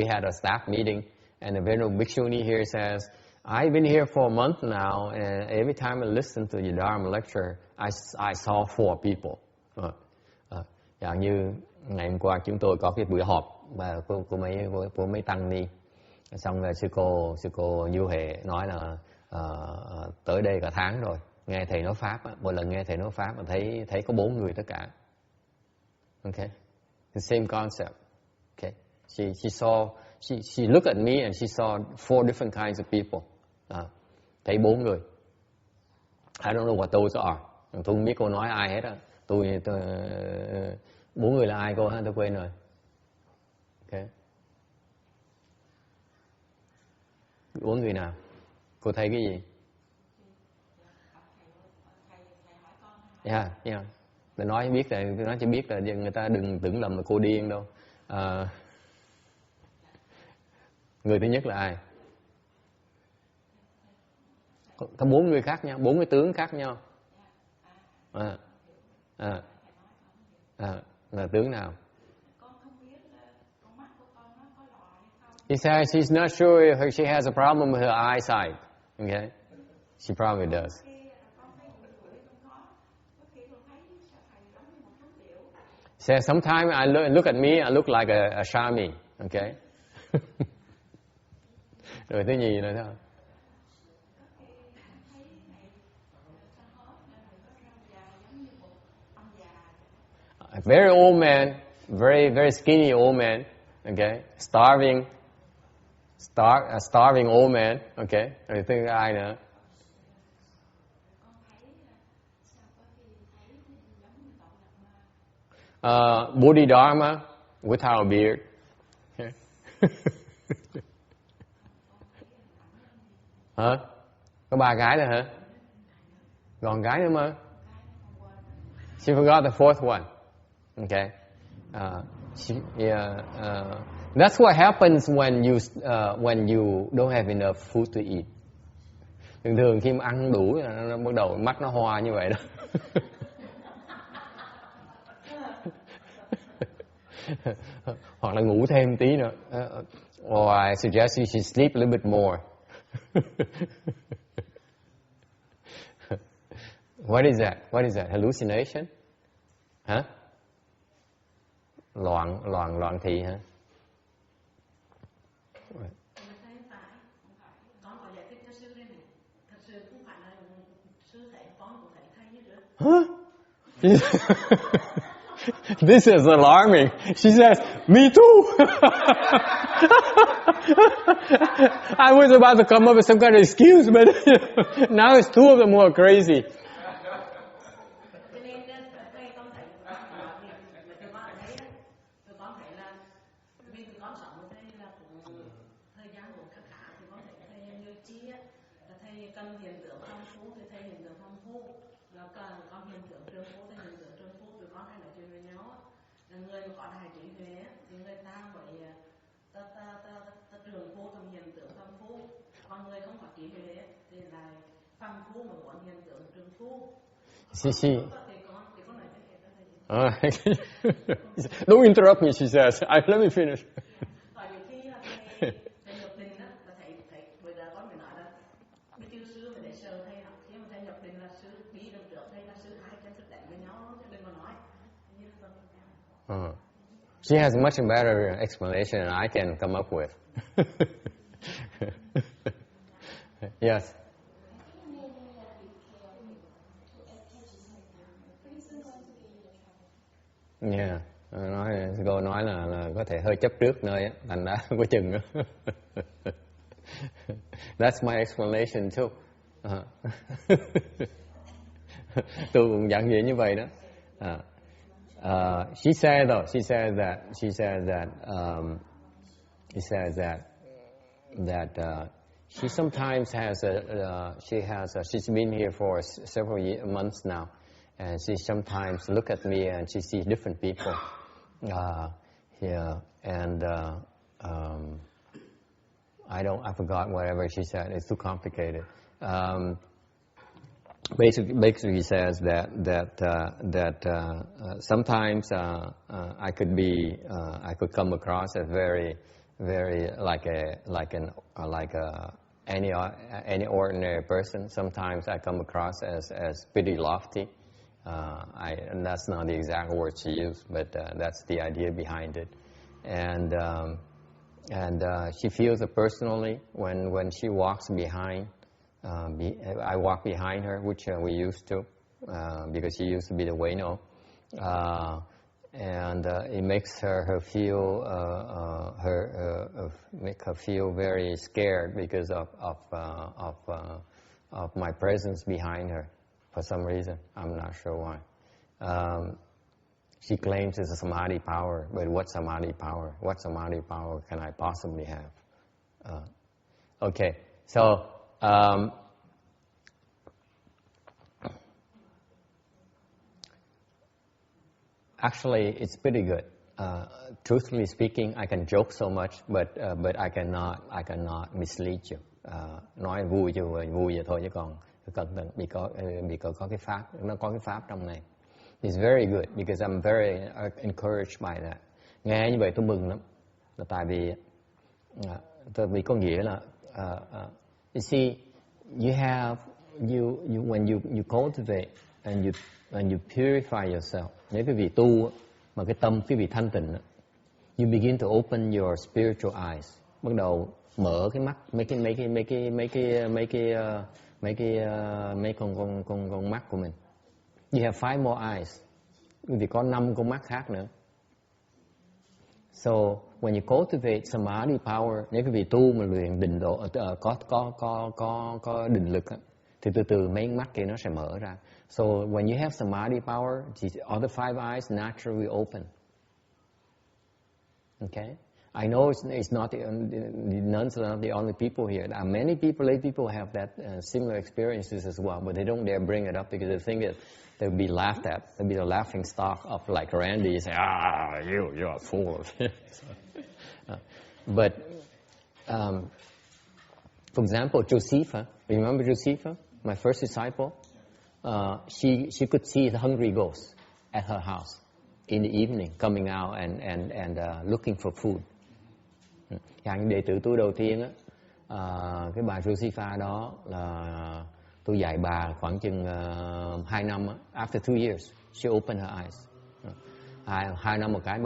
had a staff meeting, and the Venerable Bhikshuni here says, I've been here for a month now, and every time I listen to the Dharma lecture, I saw 4 people. Dạng như ngày hôm qua chúng tôi có cái buổi họp của mấy tăng ni, xong rồi sư cô Du Hệ nói là tới đây cả tháng rồi, nghe thầy nói pháp, mỗi lần nghe thầy nói pháp mà thấy có 4 người tất cả. Okay, the same concept. Okay, she looked at me and she saw 4 different kinds of people. Thấy 4 người. I don't know what those are. Tôi không biết cô nói ai hết á. Tôi 4 người là ai cô hả? Tôi quên rồi. Okay. 4 người nào? Cô thấy cái gì? Yeah. Tôi nói cho biết là người ta đừng tưởng lầm là cô điên đâu. Người thứ nhất là ai? Có 4 người khác nhau, 4 cái tướng khác nhau. Là tướng nào? Con không biết là con mắt của con nó có He says she's not sure if she has a problem with her eyesight. Okay, she probably does. Says sometimes I look at me, I look like a Shami. Okay. Rồi thứ nhì nữa thôi. A very old man, very skinny old man. Okay, starving old man. Okay, rồi thứ ai nữa? Bodhidharma without a beard. Hả? Có 3 gái nữa hả? Còn gái nữa mà. She forgot the fourth one. Okay. That's what happens when you don't have enough food to eat. Thường khi mà ăn không đủ, nó bắt đầu mắt nó hoa như vậy đó. Hoặc là ngủ thêm tí nữa. Or I suggest you should sleep a little bit more. What is that? What is that? Hallucination? Hả? Loạn thị hả? Huh? This is alarming. She says, me too. I was about to come up with some kind of excuse, but now it's two of them who are crazy. Don't interrupt me, she says. Let me finish. She has much better explanation than I can come up with. Yes. Yeah. Cô nói là có thể hơi chấp trước nơi á, thành ra có chừng đó. That's my explanation too. Tôi cũng giảng dạy như vậy đó. She said that she sometimes has she's been here for several months now, and she sometimes look at me and she sees different people here, and I forgot whatever she said. It's too complicated. Basically, he says that sometimes I could come across as very any ordinary person. Sometimes I come across as pretty lofty. And that's not the exact word she used, but that's the idea behind it. And she feels it personally when she walks behind. I walk behind her, which we used to, because she used to be the Wayno, and it makes her feel make her feel very scared because of my presence behind her for some reason. I'm not sure why. She claims it's a samadhi power, but what samadhi power? What samadhi power can I possibly have? Okay, so. Actually, it's pretty good. Truthfully speaking, I can joke so much, but I cannot mislead you. Nói vui chứ vui vậy thôi, chứ còn cẩn thận vì có cái pháp, nó có cái pháp trong này. It's very good because I'm very encouraged by that. Nghe như vậy tôi mừng lắm, là tại vì Tại vì có nghĩa là you see, you have you when you cultivate and you purify yourself. Nếu quý vị tu mà cái tâm quý vị thanh tịnh, you begin to open your spiritual eyes. Bắt đầu mở cái mắt, mấy con mắt của mình. You have 5 more eyes. Quý vị có 5 con mắt khác nữa. So when you cultivate samadhi power, nếu quý vị tu mà luyện định độ có định lực thì từ từ mấy mắt kia nó sẽ mở ra. So when you have samadhi power, the other 5 eyes naturally open. Okay? I know it's not the nuns are not the only people here. There are many people, lay people have that similar experiences as well, but they don't dare bring it up because they think that they'll be laughed at. They'll be the laughing stock of like Randy. You say, you're a fool. But for example, Josephus, remember Josephus, my first disciple? She could see the hungry ghosts at her house in the evening, coming out and looking for food. Những đệ tử tôi đầu tiên á, cái bà Josephus đó là tôi dạy bà khoảng chừng 2 năm á. After 2 years, she opened her eyes. 2 năm một cái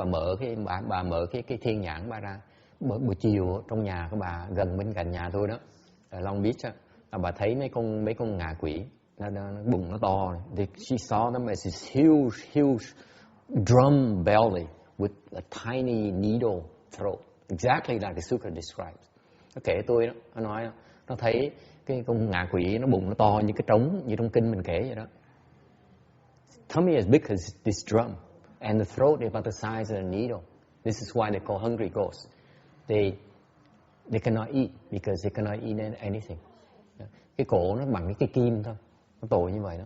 bà mở cái thiên nhãn bà ra. Buổi chiều trong nhà của bà gần bên cạnh nhà tôi đó, ở Long Beach á, bà thấy mấy con ngạ quỷ nó bụng nó to. She saw them as this huge drum belly with a tiny needle throat. Exactly like the Sutra describes. Nó kể tôi đó, nó nói nó thấy cái con ngạ quỷ nó bụng nó to như cái trống, như trong kinh mình kể vậy đó. Tummy as big as this drum, and the throat is about the size of a needle. This is why they call hungry ghosts. They cannot eat because they cannot eat anything. Cái cổ nó bằng cái kim thôi, nó tội như vậy đó.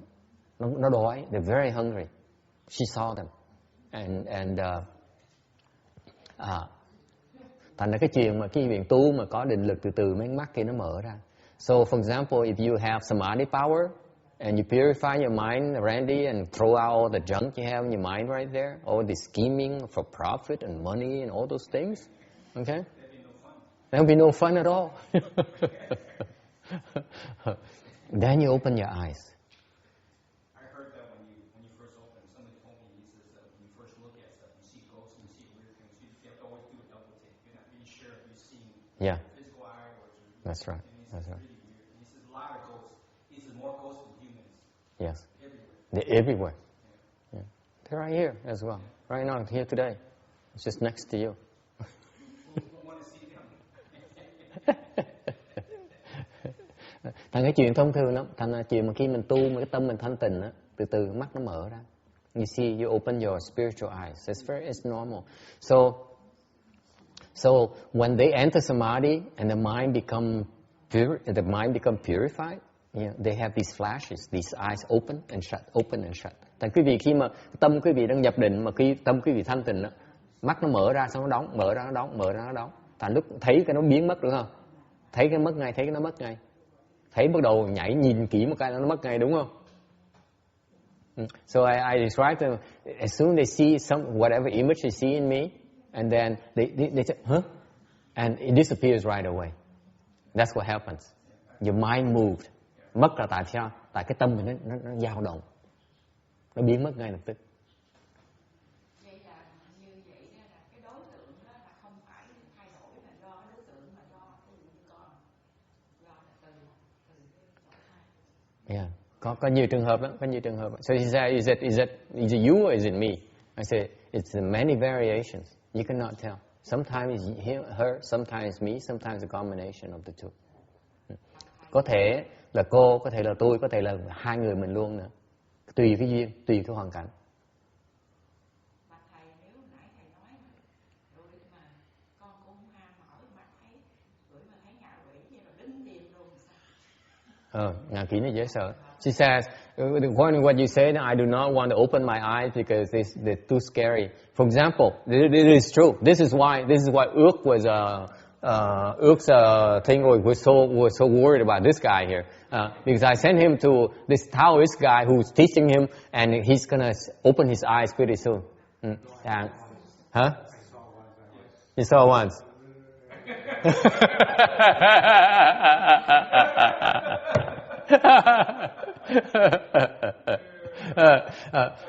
Nó đói, they're very hungry. She saw them, and thành ra cái chuyện mà cái việc tu mà có định lực từ từ mấy mắt kia nó mở ra. So for example, if you have samadhi power and you purify your mind, Randy, and throw out all the junk you have in your mind right there, all the scheming for profit and money and all those things, okay? There'll be no fun at all. Then you open your eyes. Yeah, that's right. That's right. This is a lot of ghosts. This is more ghosts than humans. Yes, they're everywhere. Yeah. They're right here as well. Right now, here today. It's just next to you. Want to see them? Thành cái chuyện thông thường lắm. Thành là chuyện mà khi mình tu, mà cái tâm mình thanh tịnh á, từ từ mắt nó mở ra. You see, you open your spiritual eyes. It's normal. So when they enter samadhi and the mind become purified, they have these flashes, these eyes open and shut, open and shut. Thành quý vị khi mà tâm quý vị đang nhập định mà khi tâm quý vị thanh tịnh đó, mắt nó mở ra xong nó đóng, mở ra nó đóng, mở ra nó đóng. Thành lúc thấy cái nó biến mất, đúng không? Thấy cái mất ngay, thấy cái nó mất ngay. Thấy bắt đầu nhảy nhìn kỹ một cái nó mất ngay, đúng không? So I describe them as soon as they see whatever image they see in me. And then they say, huh? And it disappears right away. That's what happens. Your mind moved. Mất là tại sao? Tại cái tâm mình nó dao động. Nó biến mất ngay lập tức. Vậy là như vậy là cái đối tượng đó là không phải thay đổi mà do cái đối tượng mà do là từ Yeah. Có nhiều trường hợp lắm, có nhiều trường hợp. So he said, is it you or is it me? I say, it's many variations. You cannot tell. Sometimes it's her, sometimes me, sometimes a combination of the two. Có thể là cô, có thể là tôi, có thể là hai người mình luôn nữa. Tùy cái duyên, tùy cái hoàn cảnh. Mà thầy nếu nãy thầy nói rồi mà con cũng ham hỏi mà thấy rồi mà thấy ngạ quỷ vậy rồi đứng tìm luôn sao? Ngạ quỷ nó dễ sợ. She says, according to what you said, I do not want to open my eyes because they're too scary. For example, it is true. This is why Ước was Ước thing was so worried about this guy here because I sent him to this Taoist guy who's teaching him, and he's gonna open his eyes pretty soon. Huh? You saw once.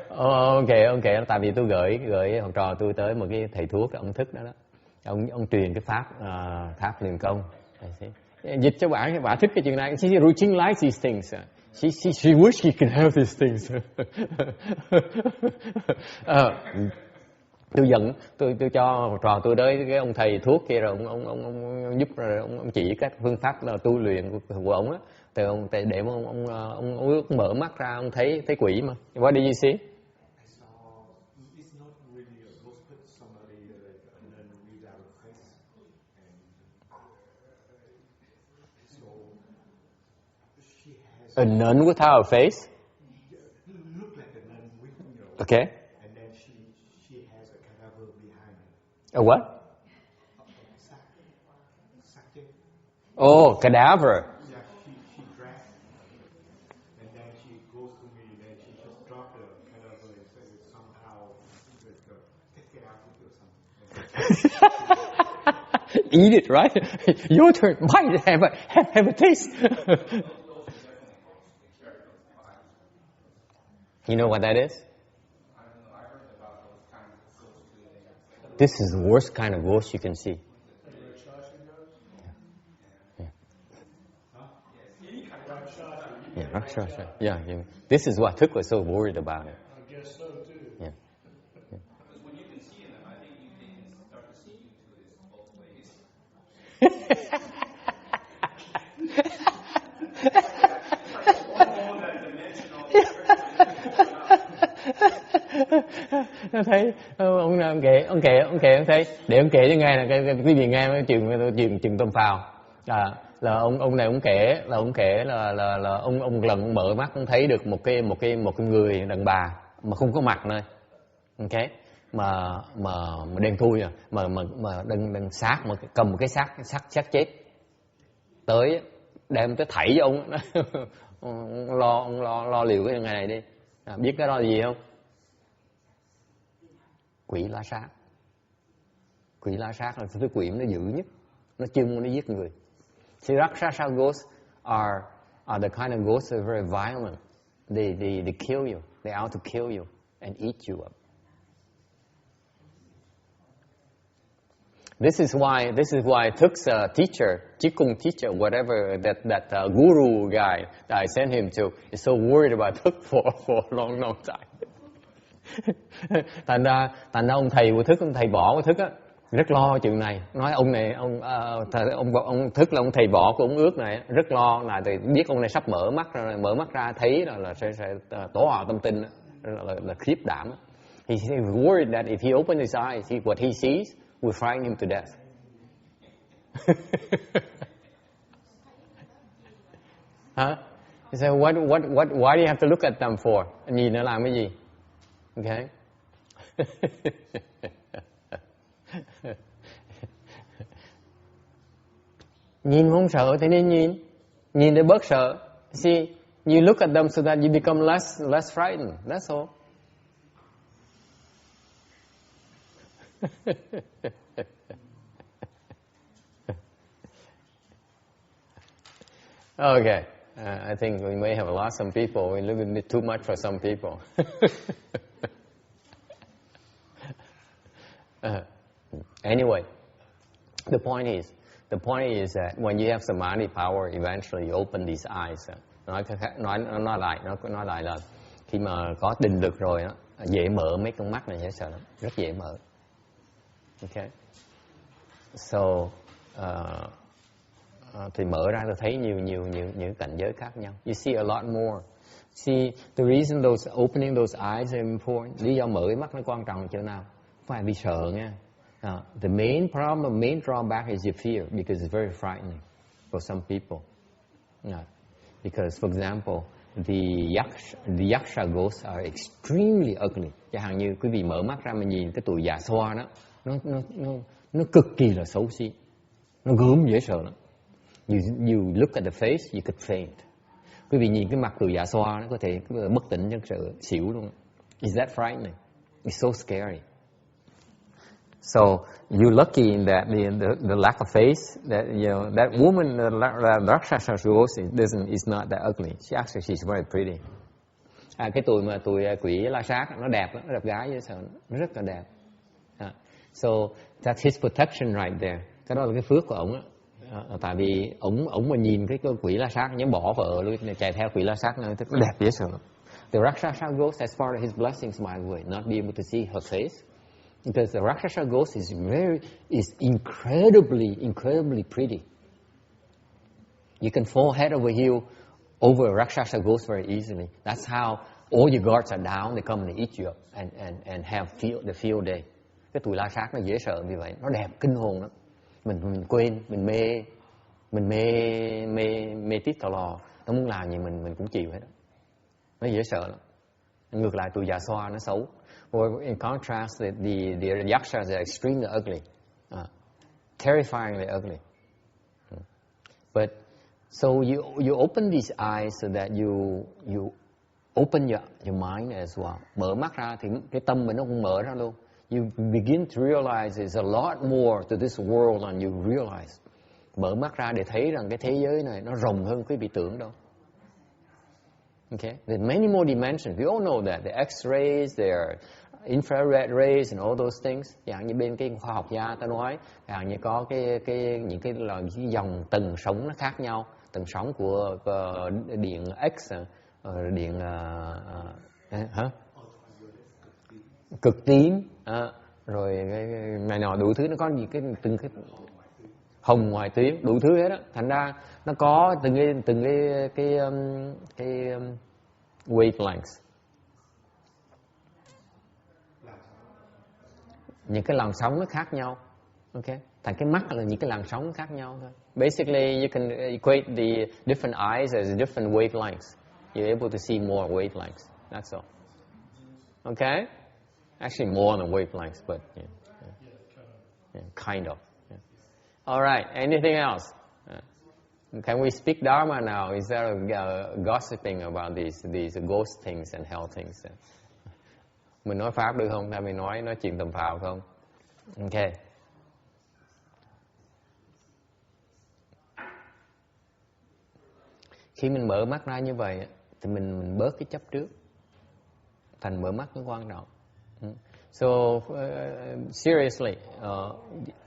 Ok, tại vì tôi gửi học trò tôi tới một cái thầy thuốc, ông Thức đó, ông truyền cái pháp liền công. Dịch cho bà thích cái chuyện này. She routine likes these things. She wish she could have these things. Tôi cho học trò tôi tới cái ông thầy thuốc kia, rồi ông giúp, rồi ông chỉ các phương pháp là tu luyện của ông á. Từ ông để ông mở mắt ra, ông thấy quỷ mà. What did you see? A nun without a face? Look like a nun with, you know. Okay. And then she has a cadaver behind her. A what? Sack. Oh, cadaver. Yeah, she dressed. And then she goes to me, and then she just dropped the cadaver and said it somehow take it out or something. Eat it, right? Your turn. Bite it. Have a taste. You know what that is? I don't know. I heard about those kind of ghosts. This is the worst kind of ghost you can see. Yeah, Rakshasa. Yeah. This is what Thuk was so worried about it. I guess so too. Yeah. Because when you can see them, I think they can start to see you too. It's both ways. Nó thấy ông kể thấy, để ông kể cho nghe, là quý vị nghe cái chuyện tôm phào. Là ông này ông kể là ông lần mở mắt ông thấy được một cái người đàn bà mà không có mặt nơi, ok, mà đen thui à, mà đang xác, mà cầm một cái xác chết tới, đem tới thảy cho ông. ông lo liệu cái ngày này đi. Biết cái đó là gì không? Quỷ la sát. Quỷ la sát là cái quỷ nó dữ nhất, nó chuyên nó giết người. See, Rakshasa ghosts are the kind of ghosts that are very violent. They kill you. They're out to kill you and eat you up. This is why Thuk's teacher, Chikung teacher, whatever that guru guy that I sent him to, is so worried about Thuk for a long time. Thành ra ông thầy của Thức, ông thầy bỏ của Thức á, rất lo chuyện này. Nói ông này, ông Thức là ông thầy bỏ của ông ước này, rất lo là biết ông này sắp mở mắt ra thấy là sẽ tỏ hòa tâm tinh, là khiếp đảm. He's worried that if he opens his eyes, what he sees will frighten him to death. Huh? He said, why do you have to look at them for? Nhìn nó làm cái gì? Okay. Nhìn không sợ thì nên nhìn để bớt sợ. See, you look at them so that you become less frightened. That's all. Okay, I think we may have lost some people. We're looking a bit too much for some people. Anyway, the point is that when you have samadhi power, eventually you open these eyes. Nói lại là khi mà có định lực rồi á, dễ mở mấy con mắt này, dễ sợ lắm, rất dễ mở. Okay. So thì mở ra tôi thấy nhiều cảnh giới khác nhau. You see a lot more. See, the reason opening those eyes is important. Lý do mở cái mắt nó quan trọng chỗ nào? Không phải vì sợ nha. The main problem, main drawback is your fear, because it's very frightening for some people. Because, for example, the yaksha ghosts are extremely ugly. Chẳng hạn như quý vị mở mắt ra mà nhìn cái tụi già xoa đó, nó cực kỳ là xấu xí, nó gớm dễ sợ lắm. You look at the face, you could faint. Quý vị nhìn cái mặt tụi già xoa, nó có thể bất tỉnh chân sợ xỉu luôn. Is that frightening? It's so scary. So you're lucky in that the lack of faith that that woman, the Rakshasa ghost is not that ugly. She's very pretty. Cái tuổi quỷ la sát nó đẹp lắm, nó đẹp gái dễ sợ, nó rất là đẹp. So that's his protection right there. Cái đó là cái phước của ổng á. Tại vì ổng mà nhìn cái quỷ la sát nhắm bỏ vợ luôn, chạy theo quỷ la sát nó đẹp dễ sợ. The Rakshasa ghost, as part of his blessings, by the way, not be able to see her face, because the Rakshasa ghost is incredibly pretty. You can fall head over heel over a Rakshasa ghost very easily. That's how all your guards are down. They come and eat you up and have the field day. Cái tuổi la sát nó dễ sợ vì vậy, nó đẹp kinh hồn lắm. Mình quên, mình mê tít tò lò, nó muốn làm gì mình cũng chịu hết. Nó dễ sợ lắm. Ngược lại tuổi già xoa nó xấu. Or in contrast, the yakshas are extremely ugly, terrifyingly ugly. But so you open these eyes so that you open your mind as well. Mở mắt ra thì cái tâm mình nó cũng mở ra luôn. You begin to realize there's a lot more to this world than you realize. Mở mắt ra để thấy rằng cái thế giới này nó rộng hơn quý vị tưởng đâu. Okay, there are many more dimensions. We all know that the X-rays, there are infrared rays and all those things. Dạng như bên cái khoa học gia ta nói, dạng như có những cái dòng tầng sóng nó khác nhau, tầng sóng của điện X, điện cực tím, rồi này nọ đủ thứ, nó có những từng cái hồng ngoại tuyến đủ thứ hết á. Thành ra nó có từng cái wavelengths, những cái làn sóng nó khác nhau. Okay, thành cái mắt là những cái làn sóng khác nhau thôi. Basically, you can equate the different eyes as different wavelengths. You're able to see more wavelengths. That's all. Okay, actually more than wavelengths, but kind of. Yeah. All right. Anything else? Can we speak Dharma now instead of gossiping about these ghost things and hell things? Mình nói pháp được không? Hay mình nói chuyện tầm phào không? Okay. Khi mình mở mắt ra như vậy thì mình bớt cái chấp trước. Thành mở mắt nó quan trọng. So seriously,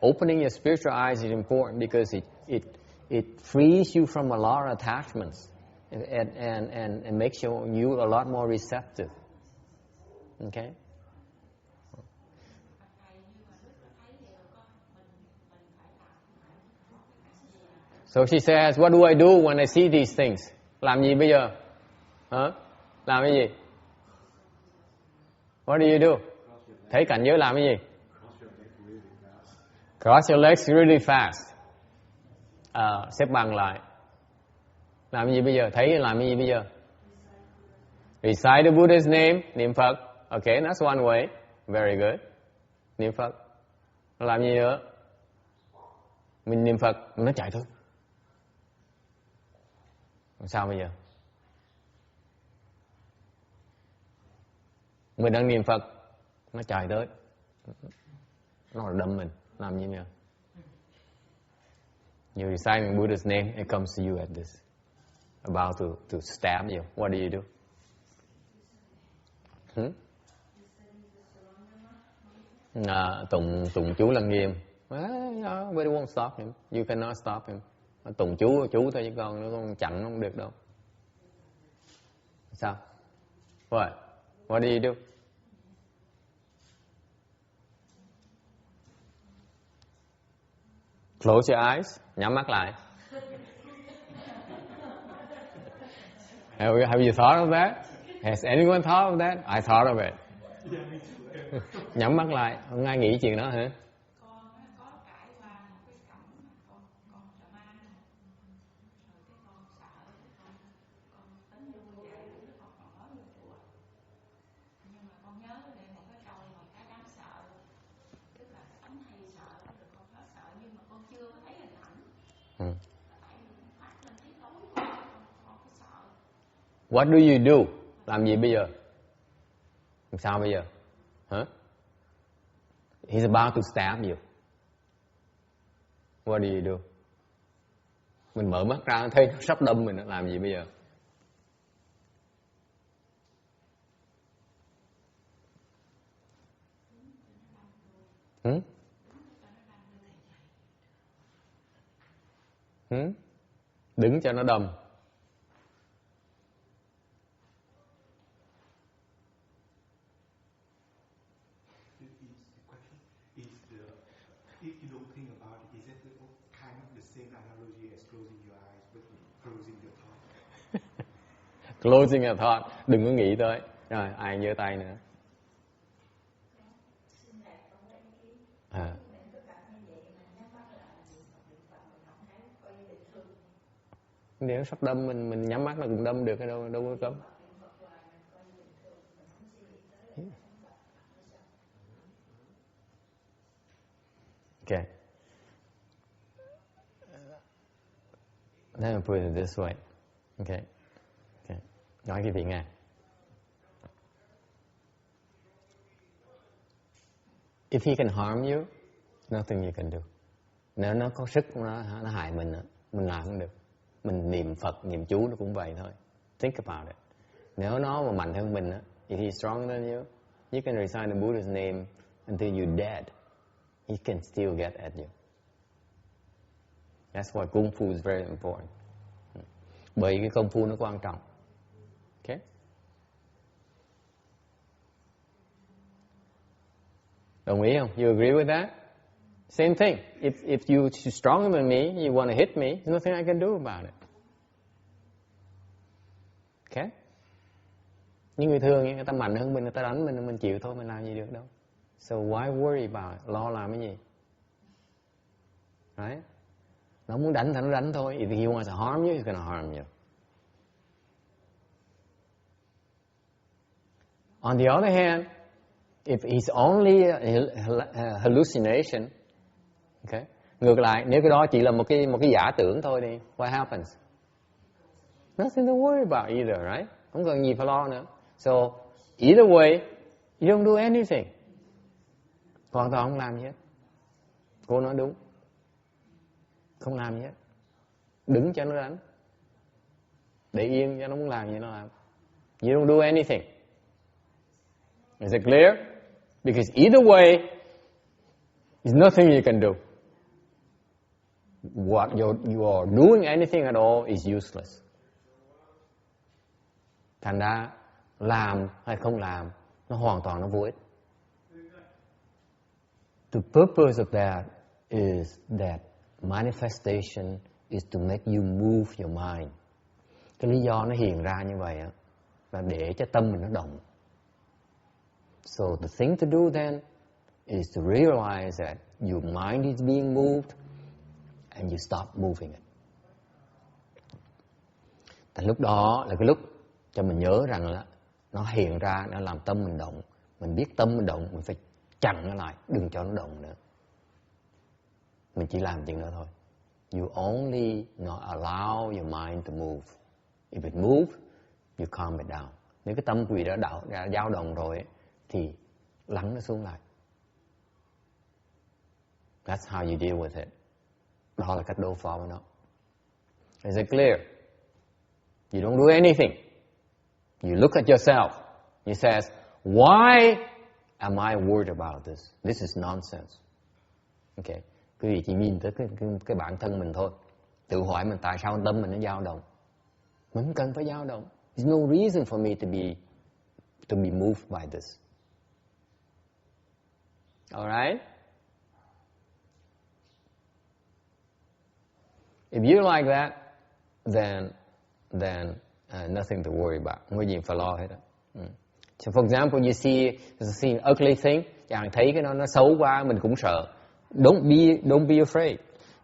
opening your spiritual eyes is important because it frees you from a lot of attachments and makes you a lot more receptive. Okay? So she says, what do I do when I see these things? Làm gì bây giờ? Hả? Làm cái gì? What do you do? Thấy cảnh giới làm cái gì? Cross your legs really fast. Xếp bằng lại. Làm cái gì bây giờ? Thấy làm cái gì bây giờ? Recite the Buddha's name, niệm Phật. Okay, that's one way. Very good. Niệm Phật. Làm gì nữa? Mình niệm Phật, nó chạy thôi. Sao bây giờ? Mình đang niệm Phật, nó chạy tới, nó là đâm mình, làm gì nữa? You reciting Buddha's name, it comes to you at this, about to stab you. What do you do? Tụng chú Lăng Nghiêm. Nobody won't stop him. You cannot stop him. Tụng chú thôi chứ con nó không chặn nó không được đâu. Sao? What do you do? Close your eyes. Nhắm mắt lại. Have you thought of that? Has anyone thought of that? I thought of it. Nhắm mắt lại. Không ai nghĩ chuyện đó hả? What do you do? Làm gì bây giờ? Làm sao bây giờ? Hả? He's about to stab you. What do you do? Mình mở mắt ra thấy nó sắp đâm mình, nó làm gì bây giờ? Đứng cho nó đâm. If you don't think about it, is it kind of the same analogy as closing your eyes but closing your thought? Closing your thought, đừng có nghĩ tới. Rồi, ai giơ tay nữa? Nếu sắp đâm mình nhắm mắt là cũng đâm được, đâu có cấm. Okay. Let me put it this way. Okay. Nói cái vị nghe. If he can harm you, nothing you can do. Nếu nó có sức nó hại mình làm không được. Mình niệm Phật, niệm chú nó cũng vậy thôi. Think about it. Nếu nó mà mạnh hơn mình, if he's stronger than you can recite the Buddha's name until you're dead. He can still get at you. That's why Kung Fu is very important. Bởi cái công phu nó quan trọng. Okay? Đồng ý không? You agree with that? Same thing. If you're stronger than me, you want to hit me, there's nothing I can do about it. Okay? Những người thường, người ta mạnh hơn mình, người ta đánh mình chịu thôi, mình làm gì được đâu. So why worry about it? Lo làm cái gì? Right? Nó muốn đánh thì nó đánh thôi. If he wants to harm you, he's going to harm you. On the other hand, if it's only a hallucination, okay? Ngược lại, nếu cái đó chỉ là một cái giả tưởng thôi đi, what happens? Nothing to worry about either, right? Không cần gì phải lo nữa. So, either way, you don't do anything. Hoàn toàn không làm gì hết. Cô nói đúng. Không làm gì hết. Đứng cho nó đánh. Để yên cho nó muốn làm gì nó làm. You don't do anything. Is it clear? Because either way, there's nothing you can do. What you are doing anything at all is useless. Thành ra, làm hay không làm, nó hoàn toàn nó vô ích. The purpose of that is that manifestation is to make you move your mind. Cái lý do nó hiện ra như vậy là để cho tâm mình nó động. So the thing to do then is to realize that your mind is being moved and you stop moving it. Tại lúc đó là cái lúc cho mình nhớ rằng là nó hiện ra, nó làm tâm mình động. Mình biết tâm mình động, mình phải chặn nó lại, đừng cho nó động nữa. Mình chỉ làm chuyện đó thôi. You only not allow your mind to move. If it moves, you calm it down. Nếu cái tâm quý đã dao động rồi thì lắng nó xuống lại. That's how you deal with it. Đó là cách đối phó với nó. Is it clear? You don't do anything. You look at yourself. You says, why am I worried about this? This is nonsense. Okay. Quý vị chỉ nhìn tới cái bản thân mình thôi. Tự hỏi mình tại sao tâm mình nó dao động. Mình không cần phải dao động. There's no reason for me to be moved by this. Alright? If you like that, then nothing to worry about. Không có gì phải lo hết. So for example, you see an ugly thing, chẳng thấy cái nó xấu quá mình cũng sợ. Don't be afraid.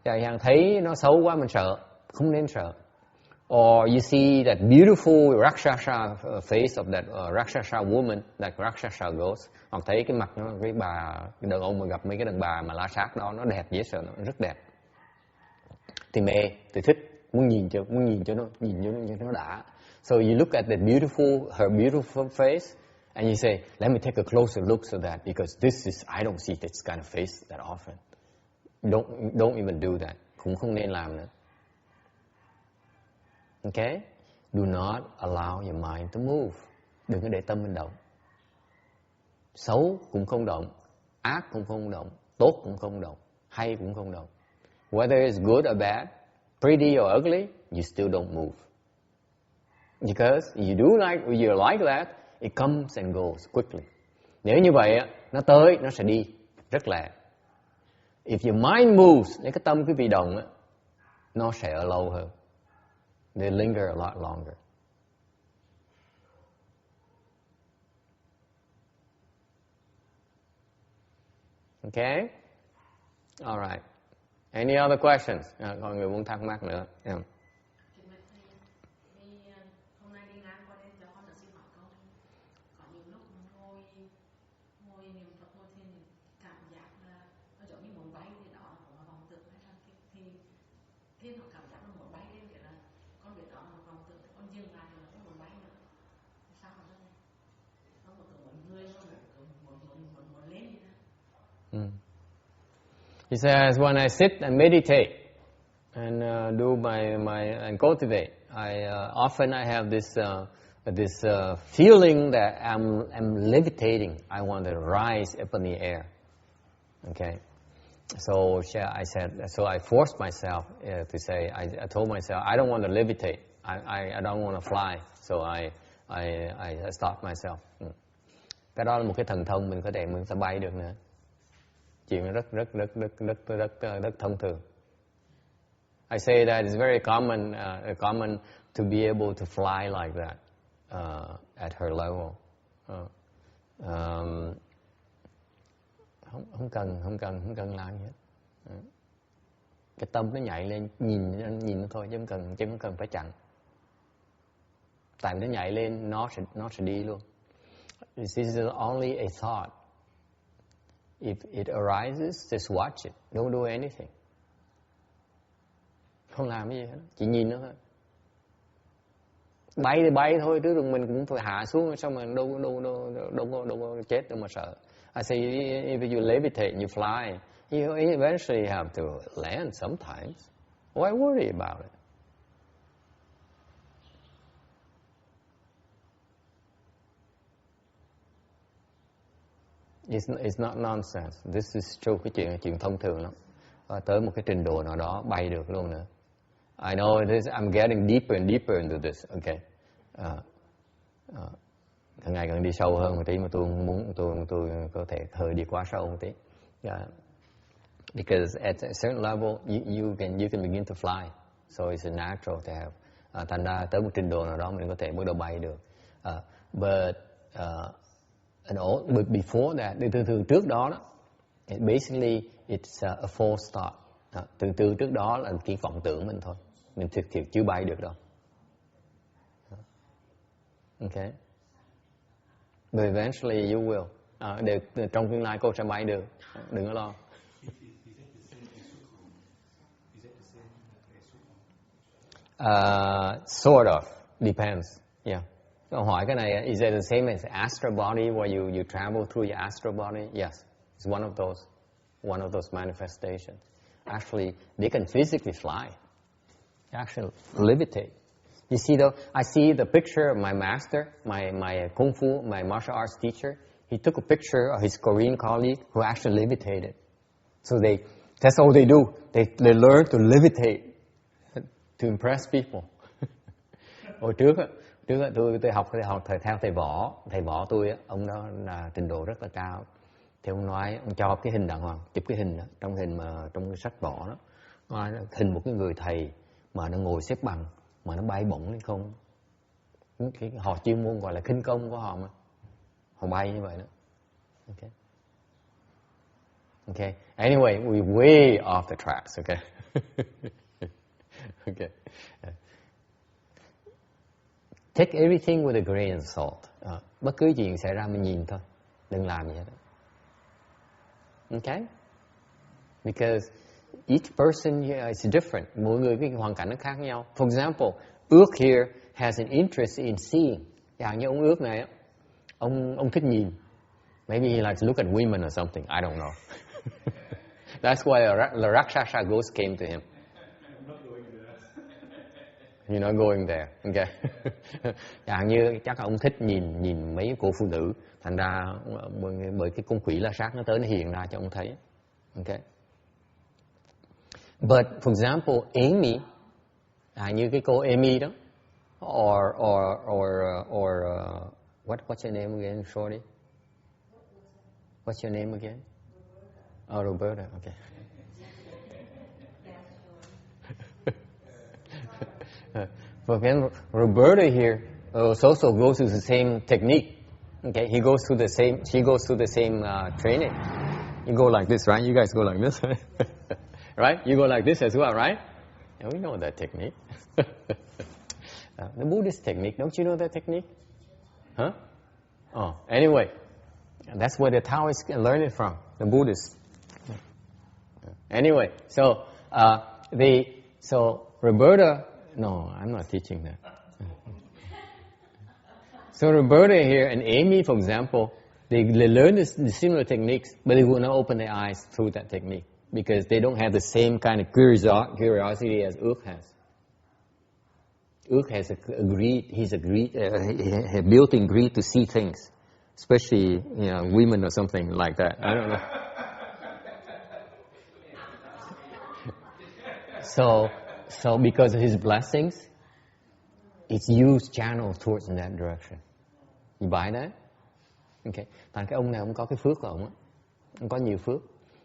Chẳng thấy nó xấu quá mình sợ, không nên sợ. Or you see that beautiful Rakshasa face of that Rakshasa woman, that Rakshasa ghost. Hoặc thấy cái mặt nó, cái đàn ông mà gặp mấy cái đàn bà mà la sát đó, nó đẹp dễ sợ, nó rất đẹp. Thì mê, thì thích, muốn nhìn cho nó đã. So you look at her beautiful face, And you say, let me take a closer look at that because I don't see this kind of face that often. Don't even do that. Cũng không nên làm nữa. Okay? Do not allow your mind to move. Đừng có để tâm mình động. Xấu cũng không động, ác cũng không động, tốt cũng không động, hay cũng không động. Whether it's good or bad, pretty or ugly, you still don't move. Because you're like that, it comes and goes quickly. Nếu như vậy, nó tới, nó sẽ đi rất lẹ. If your mind moves, nếu cái tâm quý vị động, nó sẽ ở lâu hơn. They linger a lot longer. Okay? All right. Any other questions? Còn người muốn thắc mắc nữa. Yeah. Hôm nay đi ngang qua đây cho con được xin hỏi câu. Có những lúc ngồi niệm Phật ngồi thiền cảm giác là nó giống như muốn bay thì đó cũng là vọng tưởng hay sao thì khi nó cảm giác nó muốn bay lên thì là con biết đó là vọng tưởng, con dừng lại thì nó không muốn bay nữa. Sao mà thế này? Nó một tưởng muốn người muốn lên như thế. He says, when I sit and meditate and and cultivate, often I have this feeling that I'm levitating. I want to rise up in the air. Okay, so I forced myself to say. I told myself I don't want to levitate. I don't want to fly. So I stopped myself. Cái đó là một cái thần thông mình sẽ bay được nữa. Chuyện rất thông thường. I say that it's very common to be able to fly like that at her level. Không cần làm gì hết. Cái tâm nó nhảy lên, nhìn nó thôi chứ không cần phải chặn. Tại vì nó nhảy lên, nó sẽ đi luôn. This is only a thought. If it arises, just watch it. Don't do anything. Không làm cái gì hết, chỉ nhìn nó thôi. Bay thì bay thôi, chứ đừng mình cũng phải hạ xuống, xong rồi đâu có chết đâu mà sợ. I say, if you levitate and you fly, you eventually have to land sometimes. Why worry about it? It's not nonsense. This is true. Cái chuyện thông thường lắm. Tới một cái trình độ nào đó bay được luôn nữa. I know this. I'm getting deeper and deeper into this. Okay. Càng ngày càng đi sâu hơn một tí mà tôi có thể hơi đi quá sâu một tí. Yeah. Because at a certain level, you can begin to fly. So it's natural to have. Thành ra tới một trình độ nào đó mình có thể bắt đầu bay được. But before that, từ trước đó, basically it's a false thought. Từ trước đó là cái vọng tưởng mình thôi. Mình thực chưa bay được đâu. Okay. But eventually you will. Trong tương lai cô sẽ bay được. Đừng có lo. Sort of. Depends. Yeah. Câu hỏi cái này, is it the same as astral body where you travel through your astral body? Yes. It's one of those manifestations. Actually, they can physically fly. Actually, levitate. You see though, I see the picture of my master, my kung fu, my martial arts teacher. He took a picture of his Korean colleague who actually levitated. So that's all they do. They learn to levitate to impress people. Hồi trước tôi học theo thầy võ tôi, ông đó là trình độ rất là cao. Thì ông nói, ông cho cái hình đàng hoàng, chụp cái hình đó, trong cái sách võ đó, hình một cái người thầy mà nó ngồi xếp bằng, mà nó bay bổng lên không. Họ chuyên môn gọi là khinh công của họ mà, họ bay như vậy đó. Okay. Okay. Anyway, we're way off the tracks. Okay. Okay. Take everything with a grain of salt. Bất cứ chuyện xảy ra mình nhìn thôi, đừng làm gì hết. Okay? Because each person is different. Mỗi người cái hoàn cảnh nó khác nhau. For example, Ước here has an interest in seeing. Như ông Ước này, Ông thích nhìn. Maybe he likes to look at women or something. I don't know. That's why the Rakshasa ghost came to him. You're not going there. Okay. Chẳng như chắc ông thích nhìn mấy cô phụ nữ, thành ra bởi cái con quỷ la sát nó tới nó hiện ra cho ông thấy. Okay. But for example, Amy, như cái cô Amy đó, or what's your name again, Shorty? What's your name again? Oh, Roberta. Okay. For example, Roberta here also goes through the same technique. Okay, she goes through the same training. You go like this, right? You guys go like this, right? You go like this as well, right? And we know that technique. The Buddhist technique, don't you know that technique? Huh? Oh, anyway, that's where the Taoists learn it from, the Buddhists. Anyway, so Roberta. No, I'm not teaching that. So Roberta here and Amy, for example, they learn the similar techniques, but they will not open their eyes through that technique because they don't have the same kind of curiosity as Ước has. Ước has a built-in greed to see things, especially women or something like that. I don't know. So because of his blessings, it's used channeled towards in that direction. You buy that? Okay. Tại cái ông này ông có cái phước của ông á, ông có nhiều phước.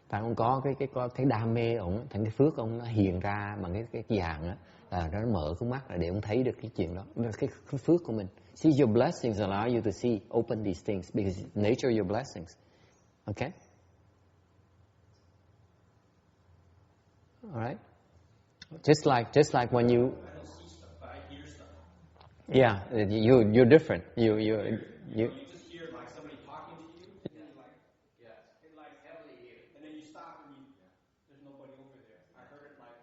Tại ông có cái đam mê ông á, thành cái phước ông nó hiện ra bằng cái dạng á, là nó mở cái mắt là để ông thấy được cái chuyện đó. Đó là cái phước của mình. See, your blessings allow you to see, open these things because nature of your blessings. Okay? All right? Just like when you, I don't see stuff, but I hear stuff. yeah, you're different. You just hear like somebody talking to you, and then like, it like heavily here, and then you stop and there's nobody over there. I heard it like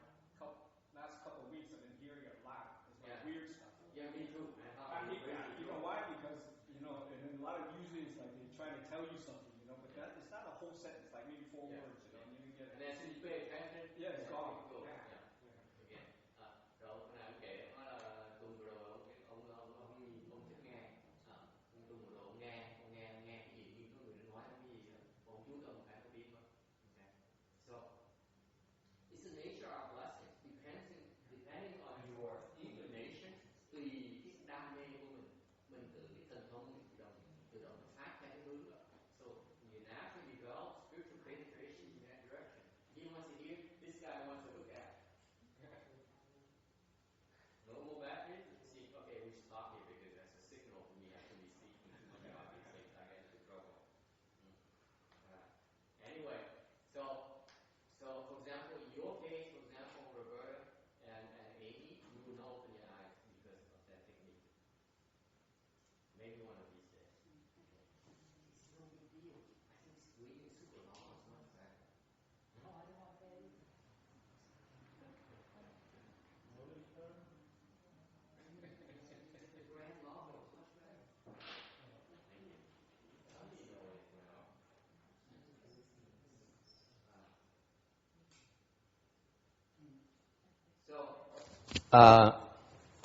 last couple of weeks. I've been hearing it a lot. It's like weird stuff. Yeah, me too. I hate that. You know why? Because and in a lot of usually it's like they're trying to tell you something, but that it's not a whole sentence, like maybe 4 words, and you get. And as soon as you pay attention, it's gone.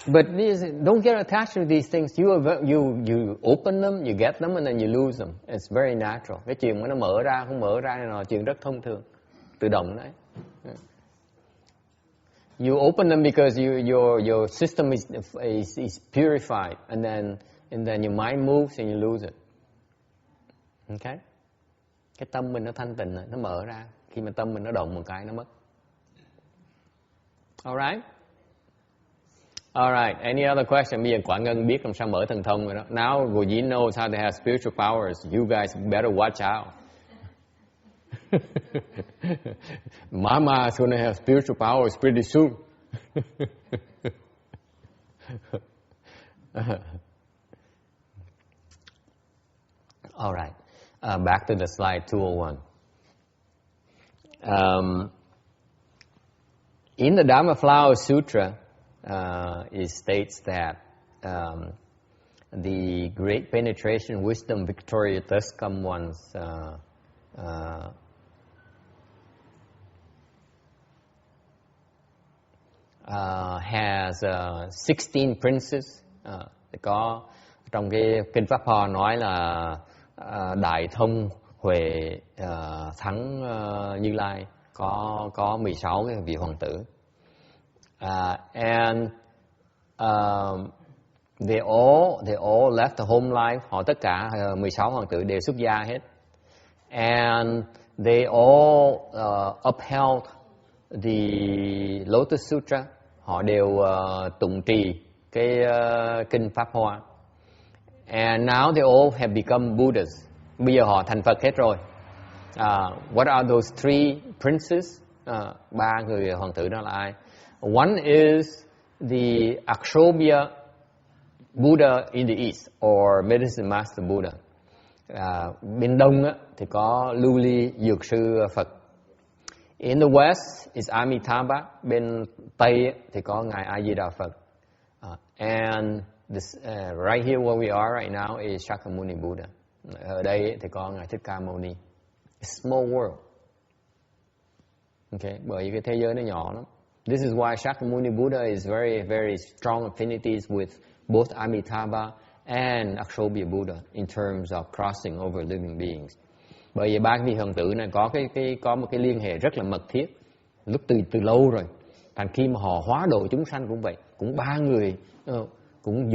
But don't get attached to these things. You open them, you get them, and then you lose them. It's very natural. Cái chuyện mà nó mở ra không mở ra là chuyện rất thông thường, tự động đấy. You open them because your system is purified, and then your mind moves and you lose it. Okay? Cái tâm mình nó thanh tịnh, nó mở ra. Khi mà tâm mình nó động một cái nó mất. Alright? Alright, any other question? Bây giờ Quả Ngân biết làm sao mở thần thông rồi đó. Now Gojin knows how to have spiritual powers. You guys better watch out. Mama is going to have spiritual powers pretty soon. Alright, back to the slide 201. In the Dharma Flower Sutra, it states that the great penetration, wisdom, victorious come ones, has 16 princes. Có trong cái kinh Pháp Hoa nói là đại thông huệ thắng Như Lai có 16 cái vị hoàng tử. And they all left the home life. Họ tất cả 16 hoàng tử đều xuất gia hết. And they all upheld the Lotus Sutra. Họ đều tụng trì cái kinh Pháp Hoa. And now they all have become Buddhas. Bây giờ họ thành Phật hết rồi. What are those three princes? Ba người hoàng tử đó là ai? One is the Akshobhya Buddha in the East, or Medicine Master Buddha. Bên Đông thì có Lưu Ly Dược Sư Phật. In the West is Amitabha. Bên Tây thì có Ngài A Di Đà Phật. And this, right here where we are right now is Shakyamuni Buddha. Ở đây thì có Ngài Thích Ca Mâu Ni. Small world. Okay, bởi vì cái thế giới nó nhỏ lắm. This is why Shakyamuni Buddha is very, very strong affinities with both Amitabha and Akshobhya Buddha in terms of crossing over living beings. Bởi vì ba vị hoàng tử này có một cái liên hệ rất là mật thiết, lúc từ lâu rồi. Thành khi mà họ hóa độ chúng sanh cũng vậy, cũng ba người cũng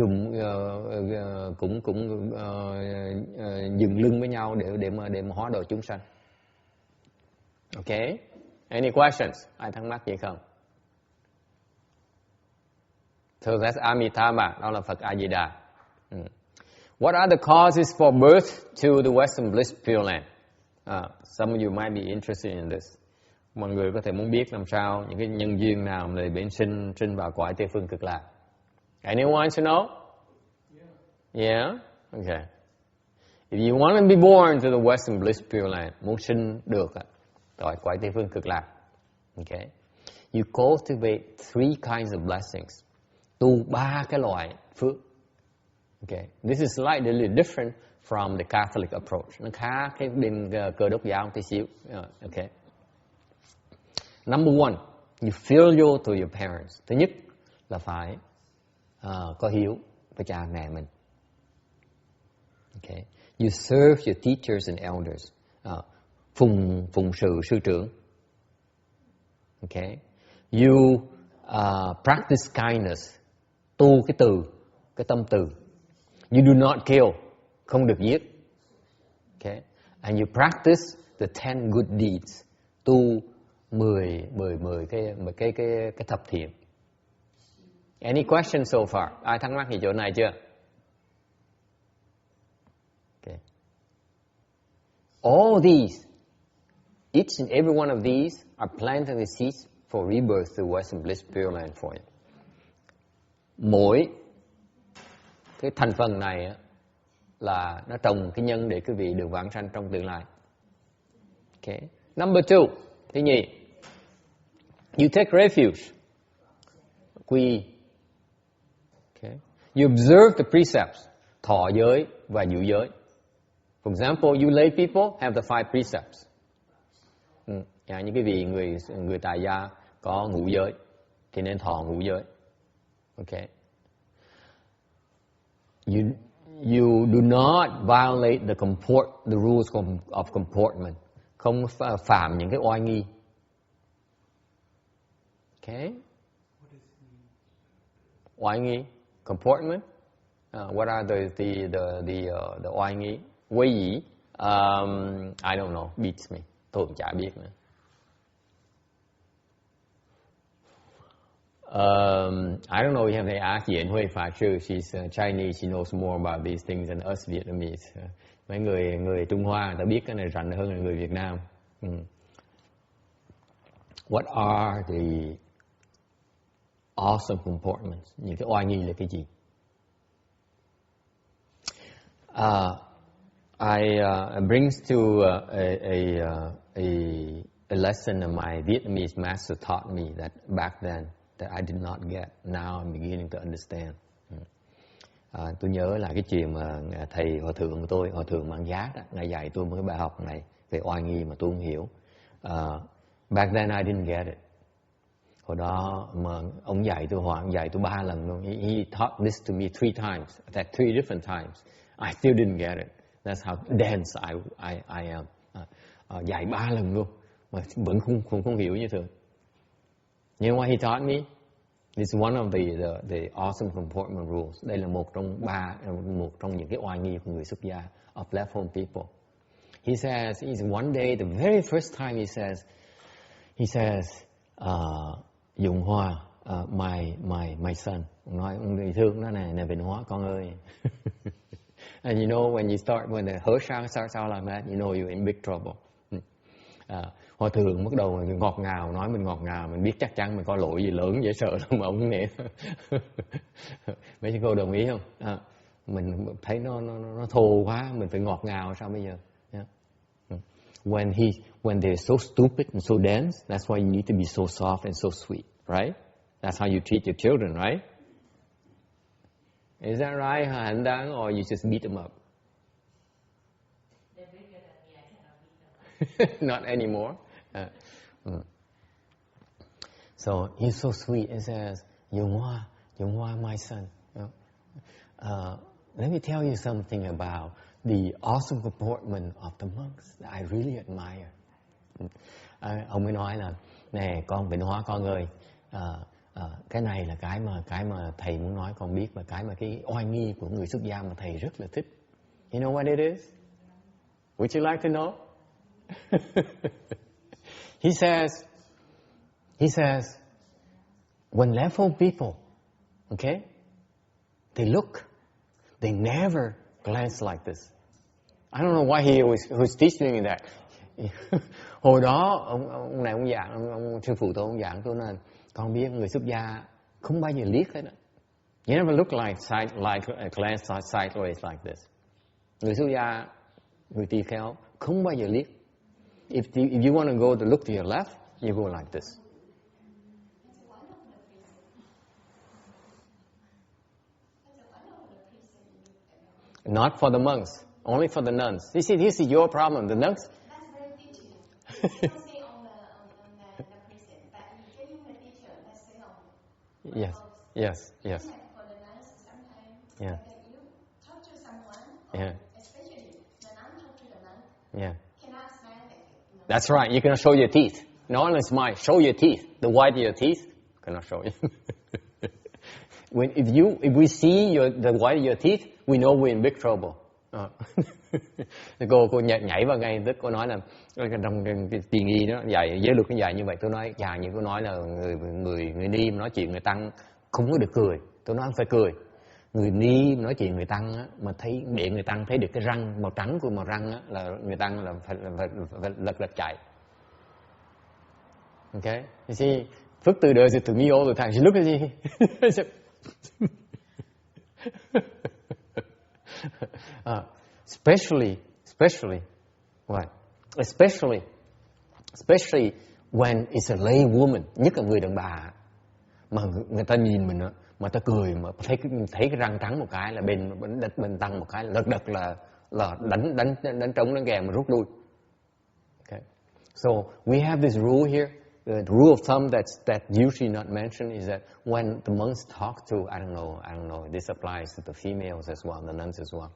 dừng lưng với nhau để mà hóa độ chúng sanh. Okay? Any questions? Ai thắc mắc gì không? So that's Amitabha, đó là Phật A Di Đà. What are the causes for birth to the Western Bliss Pureland? Some of you might be interested in this. Mọi người có thể muốn biết làm sao những cái nhân duyên nào để biến sinh vào cõi Tây phương Cực Lạc. Anyone to know? Yeah? Okay. If you want to be born to the Western Bliss Pureland, muốn sinh được cõi Tây phương Cực Lạc. Okay. You cultivate three kinds of blessings. Tu ba cái loại phước. Okay. This is slightly different from the Catholic approach. Nó khác cái bên Cơ đốc giáo tí xíu. Okay. Number one, you filial to your parents. Thứ nhất là phải có hiếu với cha mẹ mình. Okay. You serve your teachers and elders. Phụng sự sư trưởng. Okay. You practice kindness. Tu cái tâm từ. You do not kill. Không được giết. Okay. And you practice the 10 good deeds. Tu 10 cái thập thiện. Any questions so far? Ai thắc mắc gì chỗ này chưa? Okay. All these, each and every one of these are planting the seeds for rebirth to Western Bliss Pureland for you. Mỗi cái thành phần này là nó trồng cái nhân để quý vị được vãng sanh trong tương lai. Okay. Number two, thứ nhì, you take refuge. Quy. Okay. You observe the precepts, thọ giới và giữ giới. For example, you lay people have the 5 precepts. Những cái vị người tại gia có ngũ giới thì nên thọ ngũ giới. Okay. You do not violate the rules of comportment. Không phạm những cái oai nghi. Okay. Oai nghi, comportment. What are the oai nghi? Quy dĩ. I don't know. Beats me. Tôi cũng chả biết nữa. I don't know if you have asked Yen Hui Fa Chu. She's Chinese. She knows more about these things than us Vietnamese. Mấy người Trung Hoa người ta biết cái này rành hơn là người Việt Nam. What are the awesome comportments? Những cái oai nghi là cái gì? It brings to a lesson that my Vietnamese master taught me that back then that I did not get. Now I'm beginning to understand. Tôi nhớ là cái chuyện mà thầy hòa thượng của tôi, hòa thượng Mạng Giác đó, ngài dạy tôi một cái bài học này về oai nghi mà tôi không hiểu. Back then I didn't get it. Hồi đó mà ông dạy tôi 3 lần luôn. He taught this to me 3 times, at 3 different times. I still didn't get it. That's how dense I am. Dạy 3 lần luôn mà vẫn không hiểu như thường. You know what he taught me? It's one of the awesome comportment rules. Đây là một trong những cái oai nghi của người xuất gia, of left home people. He says, one day, the very first time he says, Dụng Hoa, my son. Nói ông người thương nó này Bình Hóa con ơi. And you know when the Hớsang starts out like that, you know you're in big trouble. Hòa thượng bắt đầu ngọt ngào, nói mình ngọt ngào, mình biết chắc chắn mình có lỗi gì lớn dễ sợ lắm mà ông nè. Mấy chị cô đồng ý không? Mình thấy nó thô quá, mình phải ngọt ngào sao bây giờ? Yeah. When they're so stupid and so dense, that's why you need to be so soft and so sweet, right? That's how you treat your children, right? Is that right, Hạnh Đăng, or you just beat them up? Not anymore. So he's so sweet. He says, Yung Hoa, my son. Let me tell you something about the awesome comportment of the monks that I really admire. Ông mới nói là, nè con Bình Hóa con ơi, cái này là cái mà thầy muốn nói con biết, và cái oai nghi của người xuất gia mà thầy rất là thích. You know what it is? Would you like to know? He says, when level people, okay, they look, they never glance like this. I don't know why he was teaching me that. Hồi đó ông này ông giảng, ông sư phụ tôi ông giảng tôi là con biết người xuất gia không bao giờ liếc hết. You never look like glance sideways like this. Người xuất gia, người tỳ kheo không bao giờ liếc. If you want to go to look to your left, you go like this. Not for the monks, only for the nuns. You see, this is your problem. The nuns. That's very teaching. Don't say on the precept, but you give the teacher. Let's say on. Yes. For the nuns, sometimes Yeah. you talk to someone, Yeah. especially the nun talk to the nun. Yeah. Cannot smile like it. That's right. You cannot show your teeth. No one smile. Show your teeth. The white of your teeth cannot show you. If we see the white of your teeth, we know we're in big trouble. Cô nhảy vào ngay tức cô nói là trong cái tiền nghi đó dạy giới luật nó dạy như vậy. Tôi nói như cô nói là người ni nói chuyện người tăng không có được cười. Tôi nói không phải cười. Người ni nói chuyện người tăng á, mà thấy để người tăng thấy được cái răng màu trắng của màu răng á, là người tăng là phải lật chạy. Okay, you see, Phước Từ does it to me all the time. She look at me. Especially when it's a lay woman, nhất là người đàn bà mà người ta nhìn mình á, mà ta cười mà thấy cái răng trắng một cái là bên tăng một cái lật đật là đánh trống đánh kèm mà rút lui. Okay, so we have this rule here. The rule of thumb that usually not mentioned is that when the monks talk to, I don't know, this applies to the females as well, the nuns as well.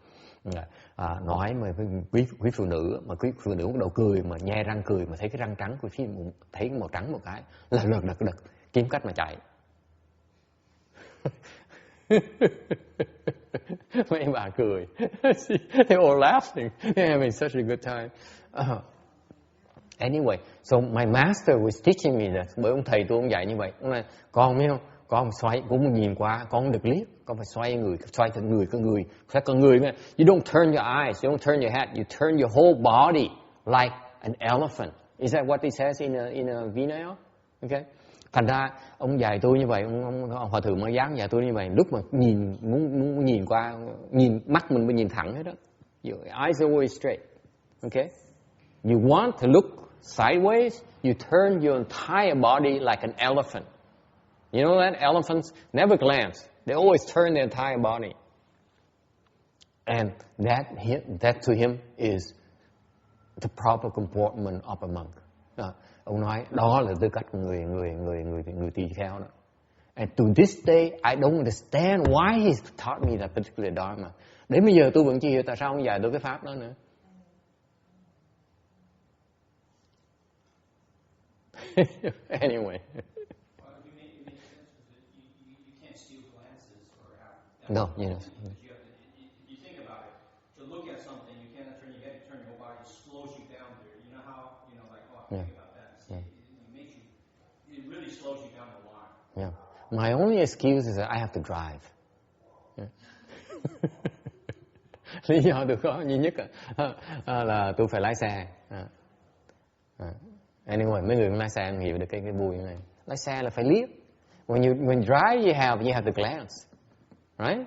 Nói mà quý phụ nữ, mà quý phụ nữ bắt đầu cười mà nhe răng cười mà thấy cái răng trắng của thấy màu trắng một cái là lật đật kiếm cách mà chạy. Mấy bà cười. They all laughing. They're having such a good time. Anyway, so my master was teaching me that. Bởi ông thầy tôi ông dạy như vậy. Ông nói, con biết không? Con xoay, cũng nhìn qua, con không được liếc. Con phải xoay thật người, xoay con người. You don't turn your eyes, you don't turn your head, you turn your whole body like an elephant. Is that what he says in a Vinaya? Okay. Thành ra ông dạy tôi như vậy, ông hòa thượng Mang Giác dạy tôi như vậy. Lúc mà muốn nhìn qua, mắt mình mới nhìn thẳng hết đó. Your eyes are always straight. Okay. You want to look sideways, you turn your entire body like an elephant. You know that? Elephants never glance. They always turn their entire body. And that to him is the proper comportment of a monk. Ông nói đó là tư cách của người tỳ kheo đó. And to this day I don't understand why he taught me that particular dharma. Đến bây giờ tôi vẫn chưa hiểu tại sao ông dạy tôi cái pháp đó nữa. Anyway. No, you know. If you think about it, to look at something, you cannot turn your head, turn your whole body, it slows you down there. You know how, like, oh, I'm thinking about that. It really slows you down the line. Yeah. My only excuse is that I have to drive. Lý do tôi có duy nhất là tôi phải lái xe. Anyway, mấy người lái xe em hiểu được cái vui này. Lái xe là phải liếc. When you drive, you have to glance, right?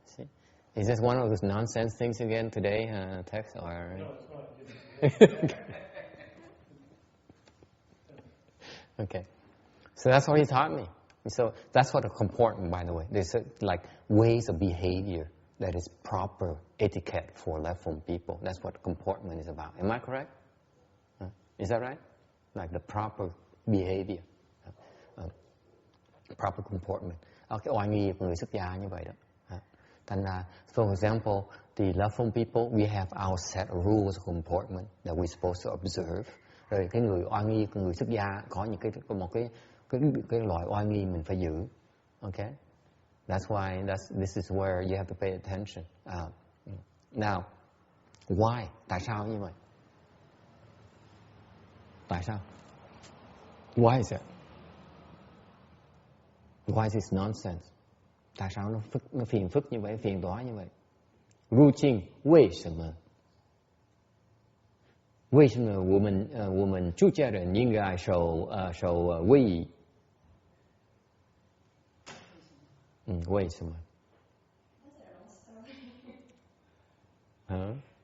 See? Is this one of those nonsense things again today, text or? No, it's not. Okay. So that's what he taught me. So that's what a comportment, by the way. There's like ways of behavior that is proper etiquette for left from people. That's what comportment is about. Am I correct? Is that right? Like the proper behavior, proper comportment. Cái oai nghi của người xuất gia như vậy đó. Thành ra, for example, the left from people, we have our set of rules of comportment that we're supposed to observe. Rồi cái người oai nghi của người xuất gia có những cái loại oai nghi mình phải giữ. Okay? That's why this is where you have to pay attention. Now, why? Tại sao như vậy? Tại sao? Why is it? Why is this nonsense? Tại sao nó phiền phức như vậy, phiền toái như vậy? 入境为什么？为什么我们出家人应该受皈依？为什么？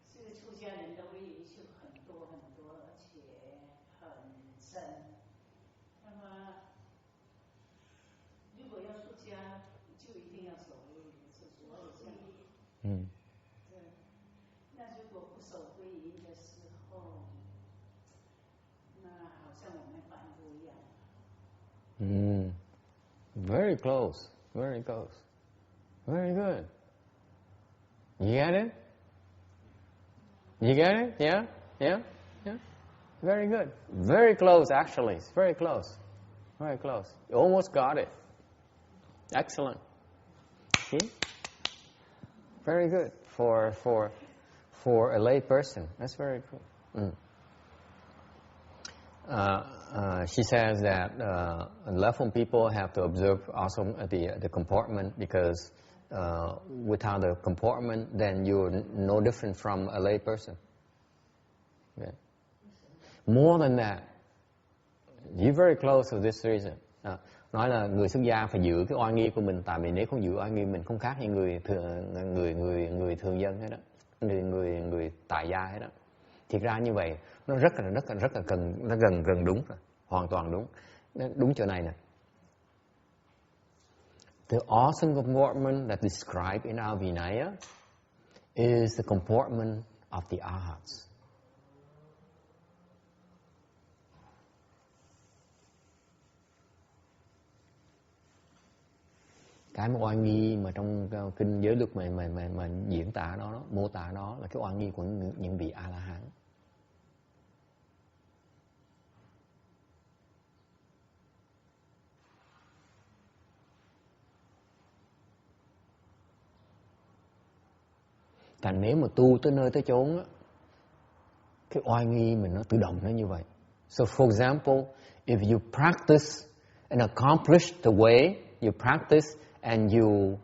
是出家人的威仪是很多很多，而且很深。那么，如果要出家，就一定要守威仪，是所有这样。对。那如果不守威仪的时候，那好像我们凡夫一样。Very close. Very close. Very good. You get it? You get it? Yeah? Yeah? Yeah? Very good. Very close, actually. It's very close. Very close. You almost got it. Excellent. See? Very good for a lay person. That's very good. She says that left-from people have to observe also the comportment because without the comportment, then you're no different from a lay person. Okay. More than that, you're very close to this reason. Nói là người xuất gia phải giữ cái oai nghi của mình, tại vì nếu không giữ oai nghi mình không khác như người thường dân hết đó, người tại gia hết đó. Thiệt ra như vậy nó rất là gần đúng rồi, hoàn toàn đúng. Đúng chỗ này nè. The awesome comportment that described in our Vinaya is the comportment of the Arhats. Cái mà oai nghi mà trong kinh giới luật mà diễn tả đó, mô tả đó là cái oai nghi của những vị A-la-hán. Thành nếu mà tu tới nơi tới chốn á, cái oai nghi mình nó tự động nó như vậy. So for example, if you practice and accomplish the way you practice and you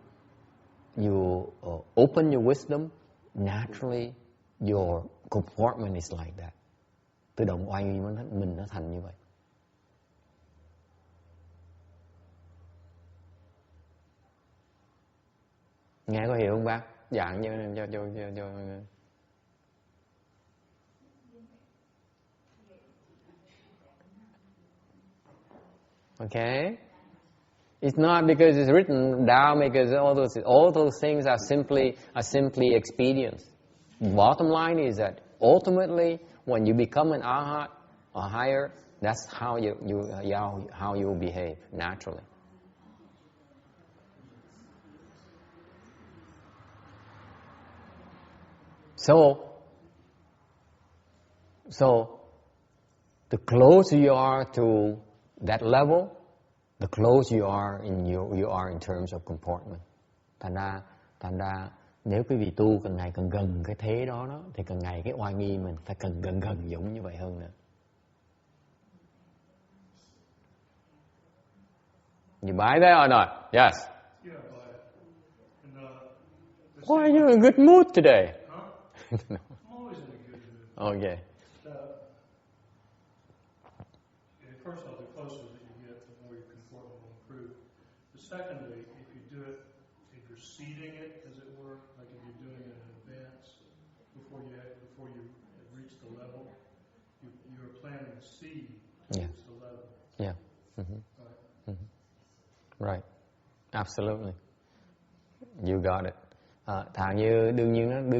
open your wisdom, naturally your comportment is like that. Tự động oai nghi mình nó thành như vậy. Nghe có hiểu không bác? Dạng cho Okay. It's not because it's written down, because all those things are simply experience. Bottom line is that ultimately, when you become an arhat or higher, that's how you behave naturally. So the closer you are to that level, the closer you are in terms of comportment. Thành ra nếu quý vị tu càng ngày càng gần cái thế đó, thì càng ngày cái oai nghi mình phải cần gần giống như vậy hơn nữa. You buy that or not? Yes. Yeah, but Why are you in a good mood today? huh? I'm always in a good mood. Okay. First of all, the closer that you get, the more your comportment will improve. But secondly, if you do it, if you're seeding it, as it were, like if you're doing it in advance, before you reach the level, you're planting seed to reach the level. Yeah. Mm-hmm. Right. Mm-hmm. Right. Absolutely. You got it. Thà như đương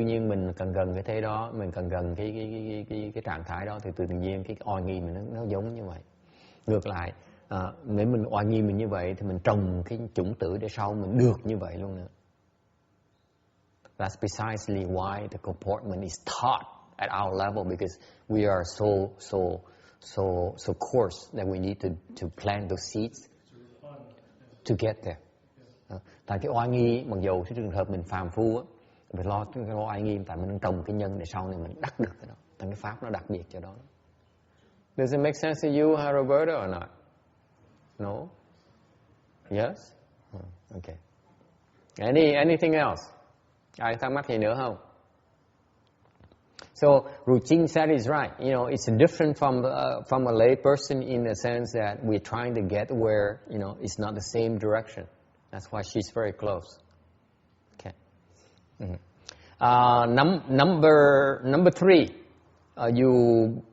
nhiên mình cần gần cái thế đó, mình cần gần cái trạng thái đó, thì tự nhiên cái oai nghi mình nó giống như vậy. Ngược lại, nếu mình oai nghi mình như vậy thì mình trồng cái chủng tử để sau mình được như vậy luôn nữa. That's precisely why the comportment is taught at our level, because we are so coarse that we need to plant those seeds to get there. Tại cái oai nghi, mặc dù cái trường hợp mình phàm phu á, mình lo cái oai nghi, tại mình trồng cái nhân để sau này mình đắc được cái đó, tại cái pháp nó đặc biệt cho đó. Does it make sense to you, Roberta, or not? No? Yes? Okay. Anything else? Ai thắc mắc gì nữa không? So Ruching said is right. You know, it's different from a lay person in the sense that we're trying to get where, you know, it's not the same direction. That's why she's very close. Okay. Mm-hmm. Number 3, you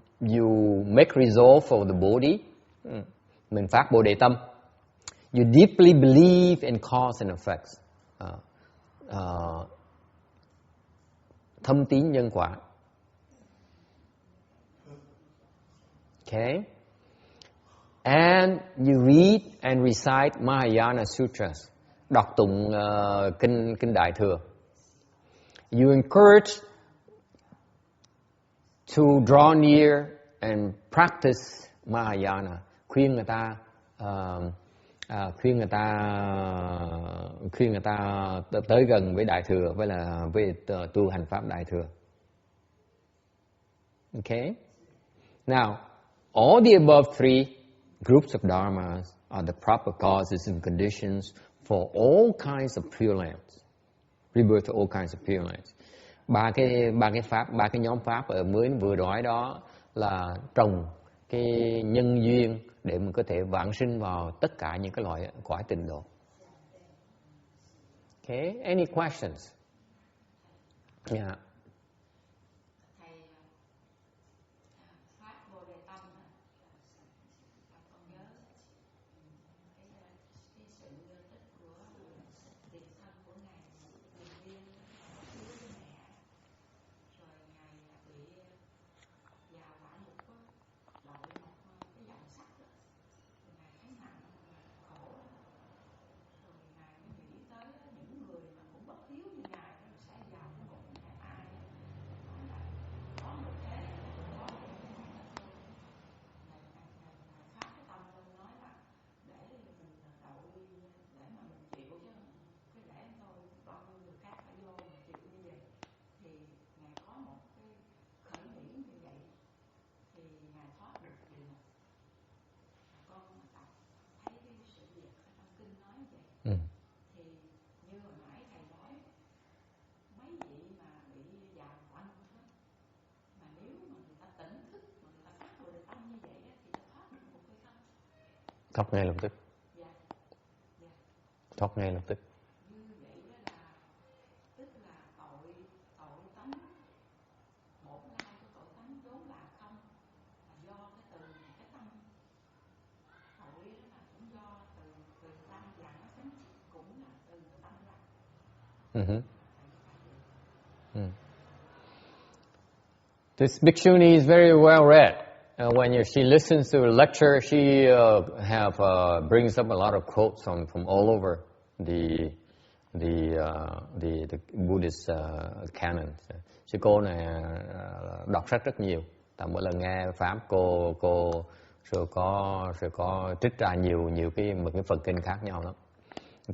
make resolve for the body. Mình phát bồ đề tâm. You deeply believe in cause and effects. Thâm tín nhân quả. Okay. And you read and recite Mahayana Sutras. Đọc tụng kinh Đại Thừa. You encourage to draw near and practice Mahayana. Khuyên người ta tới gần với Đại Thừa, với tu hành pháp Đại Thừa. Okay. Now, all the above 3 groups of dharmas are the proper causes and conditions for all kinds of Purelands. Rebirth of all kinds of Purelands. Ba cái nhóm pháp ở vừa nói đó là trồng cái nhân duyên để mình có thể vãng sinh vào tất cả những cái loại cõi tịnh độ. Okay, any questions? Yeah. Thoát ngay lập tức. Thoát ngay lập tức. This bhikshuni is very well read. When she listens to a lecture, she brings up a lot of quotes from all over the Buddhist canon. Sư cô này đọc sách rất nhiều. Tại mỗi lần nghe pháp cô sẽ có trích ra nhiều một cái phần kinh khác nhau lắm.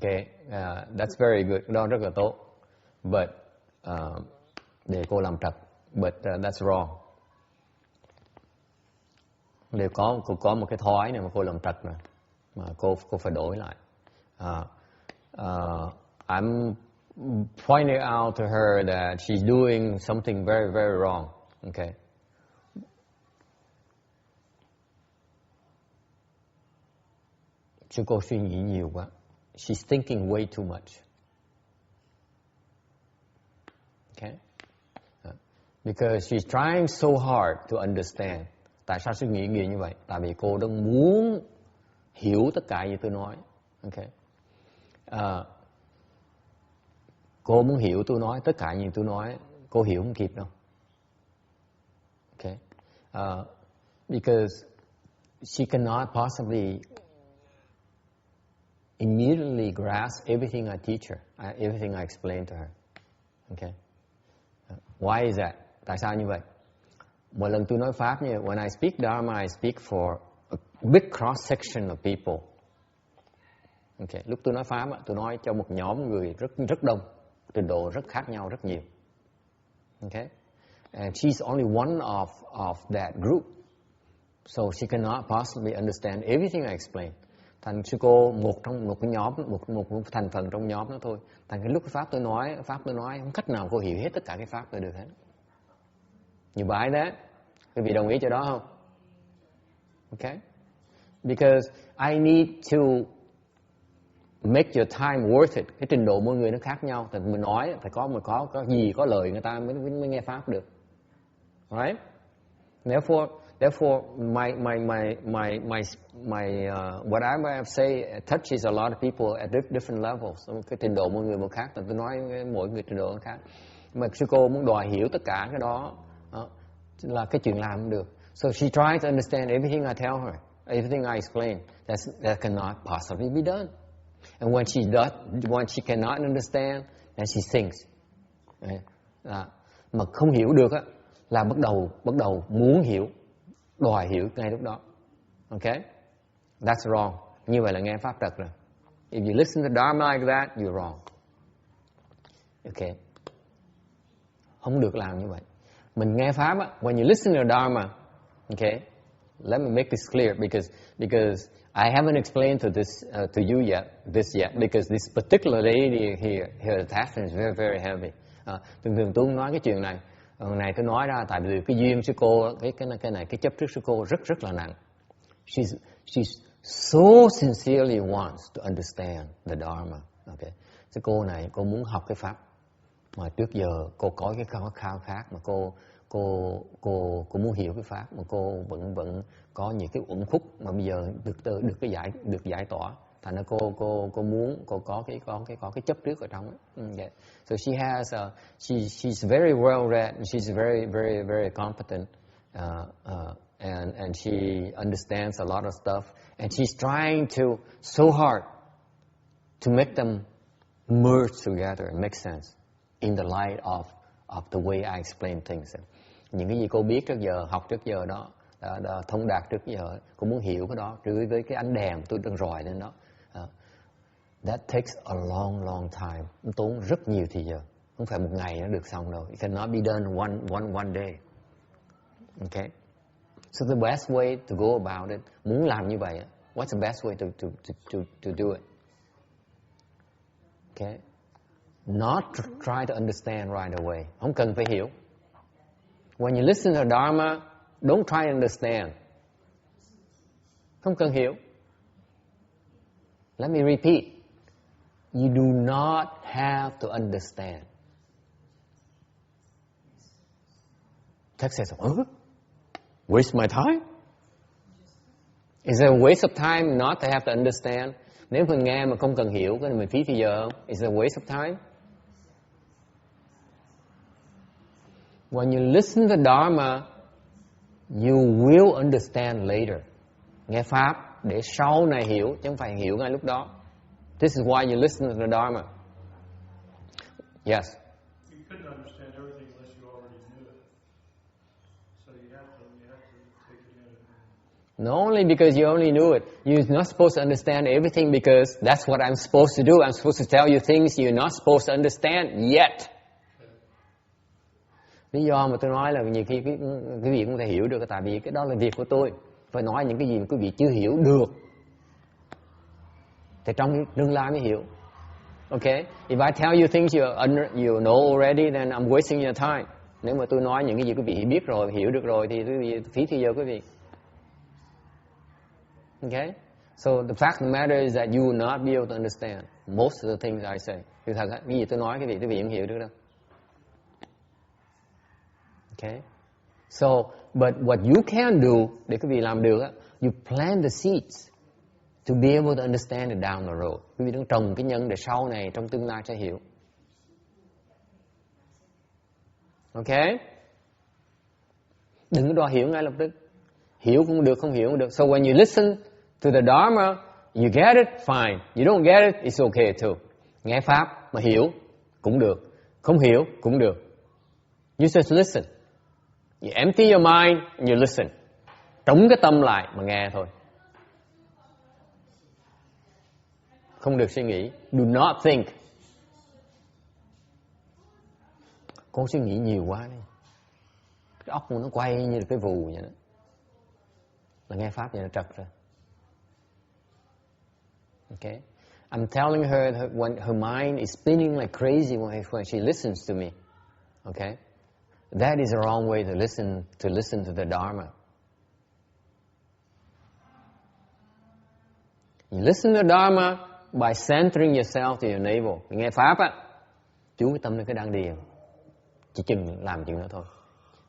Okay, that's very good. Đó rất là tốt. But để cô làm trật. But that's wrong. Để cô có một cái thói này mà cô làm trật này, mà cô phải đổi lại. I'm pointing out to her that she's doing something very, very wrong. Okay. Chứ cô suy nghĩ nhiều quá. She's thinking way too much. Okay. Because she's trying so hard to understand. Tại sao suy nghĩ như vậy? Tại vì cô đang muốn hiểu tất cả như tôi nói. Okay. Cô muốn hiểu tôi nói, tất cả như tôi nói, cô hiểu không kịp đâu. Okay. Because she cannot possibly immediately grasp everything I teach her, everything I explain to her. Okay. Why is that? Tại sao như vậy? Mỗi lần tôi nói pháp như when I speak Dharma, I speak for a big cross section of people. Okay. Lúc tôi nói pháp, tôi nói cho một nhóm người rất đông, trình độ rất khác nhau rất nhiều. Okay. And she's only one of that group, so she cannot possibly understand everything I explain. Thành sư cô một cái nhóm, một thành phần trong nhóm đó thôi. Thành cái lúc cái pháp tôi nói không cách nào cô hiểu hết tất cả cái pháp tôi được hết. You buy that? Quý vị đồng ý cho đó không? Okay. Because I need to make your time worth it. Cái trình độ mỗi người nó khác nhau. Thì mình nói phải có gì có lời người ta mới nghe pháp được. Right? Therefore my whatever I say touches a lot of people at different levels. Cái trình độ mỗi người một khác. Tôi nói mỗi người trình độ một khác. Mà sư cô muốn đòi hiểu tất cả cái đó là cái chuyện làm không được. So she tries to understand everything I tell her, everything I explain. That cannot possibly be done. And when she cannot understand, then she thinks. Mà không hiểu được á, là bắt đầu muốn hiểu, đòi hiểu ngay lúc đó. Okay? That's wrong. Như vậy là nghe pháp trật rồi. If you listen to Dharma like that, you're wrong. Okay? Không được làm như vậy. Mình nghe pháp á, when you listen to Dharma, okay? Let me make this clear because I haven't explained to you yet, because this particular lady here attachment is very, very heavy. Thường tôi nói cái chuyện này. Này tôi nói ra tại vì cái duyên sư cô, cái chấp trước sư cô rất là nặng. She's so sincerely wants to understand the Dharma. Okay. Sư cô này cô muốn học cái pháp mà trước giờ cô có cái khao khát mà cô muốn hiểu cái pháp mà cô vẫn có những cái uẩn khúc mà bây giờ được giải tỏa. Thành ra cô muốn cô có cái chấp trước ở trong ấy. Yeah. So she's very well read and she's very, very, very competent and she understands a lot of stuff and she's trying so hard to make them merge together and make sense in the light of the way I explain things. Những cái gì cô biết trước giờ, học trước giờ đó, thông đạt trước giờ, cô muốn hiểu cái đó, với cái ánh đèn tôi đang rọi lên đó. That takes a long, long time. Nó tốn rất nhiều thời giờ. Không phải một ngày nó được xong đâu. It cannot be done one day. Okay? So the best way to go about it, muốn làm như vậy, what's the best way to do it? Okay? Not try to understand right away. Không cần phải hiểu. When you listen to Dharma, don't try to understand. Không cần hiểu. Let me repeat. You do not have to understand. Text says, waste my time? Is it a waste of time not to have to understand? Nếu mình nghe mà không cần hiểu, cái mình phí thời giờ không? Is it a waste of time? When you listen to Dharma, you will understand later. Nghe pháp để sau này hiểu, chứ không phải hiểu ngay lúc đó. This is why you listen to the Dharma. Yes. You couldn't understand everything unless you already knew it. So you have to take it in. Not only because you only knew it, you're not supposed to understand everything because that's what I'm supposed to do. I'm supposed to tell you things you're not supposed to understand yet. Lý do mà tôi nói là nhiều khi quý vị không thể hiểu được, tại vì cái đó là việc của tôi. Phải nói những cái gì mà quý vị chưa hiểu được, thì trong tương lai mới hiểu. Okay? If I tell you things you know already, then I'm wasting your time. Nếu mà tôi nói những cái gì quý vị biết rồi, hiểu được rồi, thì quý vị phí thời giờ quý vị. Okay? So the fact of the matter is that you will not be able to understand most of the things I say. Thì thật á, cái gì tôi nói quý vị không hiểu được đâu. Okay? So, but what you can do, để quý vị làm được á, you plant the seeds to be able to understand it down the road. Quý vị đang trồng cái nhân để sau này, trong tương lai sẽ hiểu. Okay? Đừng có đòi hiểu ngay lập tức. Hiểu cũng được, không hiểu cũng được. So when you listen to the Dharma, you get it, fine. You don't get it, it's okay too. Nghe pháp mà hiểu cũng được, không hiểu cũng được. You just listen. You empty your mind and you listen. Trống cái tâm lại mà nghe thôi. Không được suy nghĩ. Do not think. Con suy nghĩ nhiều quá đi. Cái óc nó quay như cái vù vậy đó. Là nghe pháp vậy nó trật rồi. Okay? I'm telling her that when her mind is spinning like crazy when she listens to me. Okay? That is the wrong way to listen to the Dharma. You listen to the Dharma by centering yourself to your navel. Nghe pháp á, chú cái tâm lên cái đan điền, chỉ chừng làm chuyện đó thôi.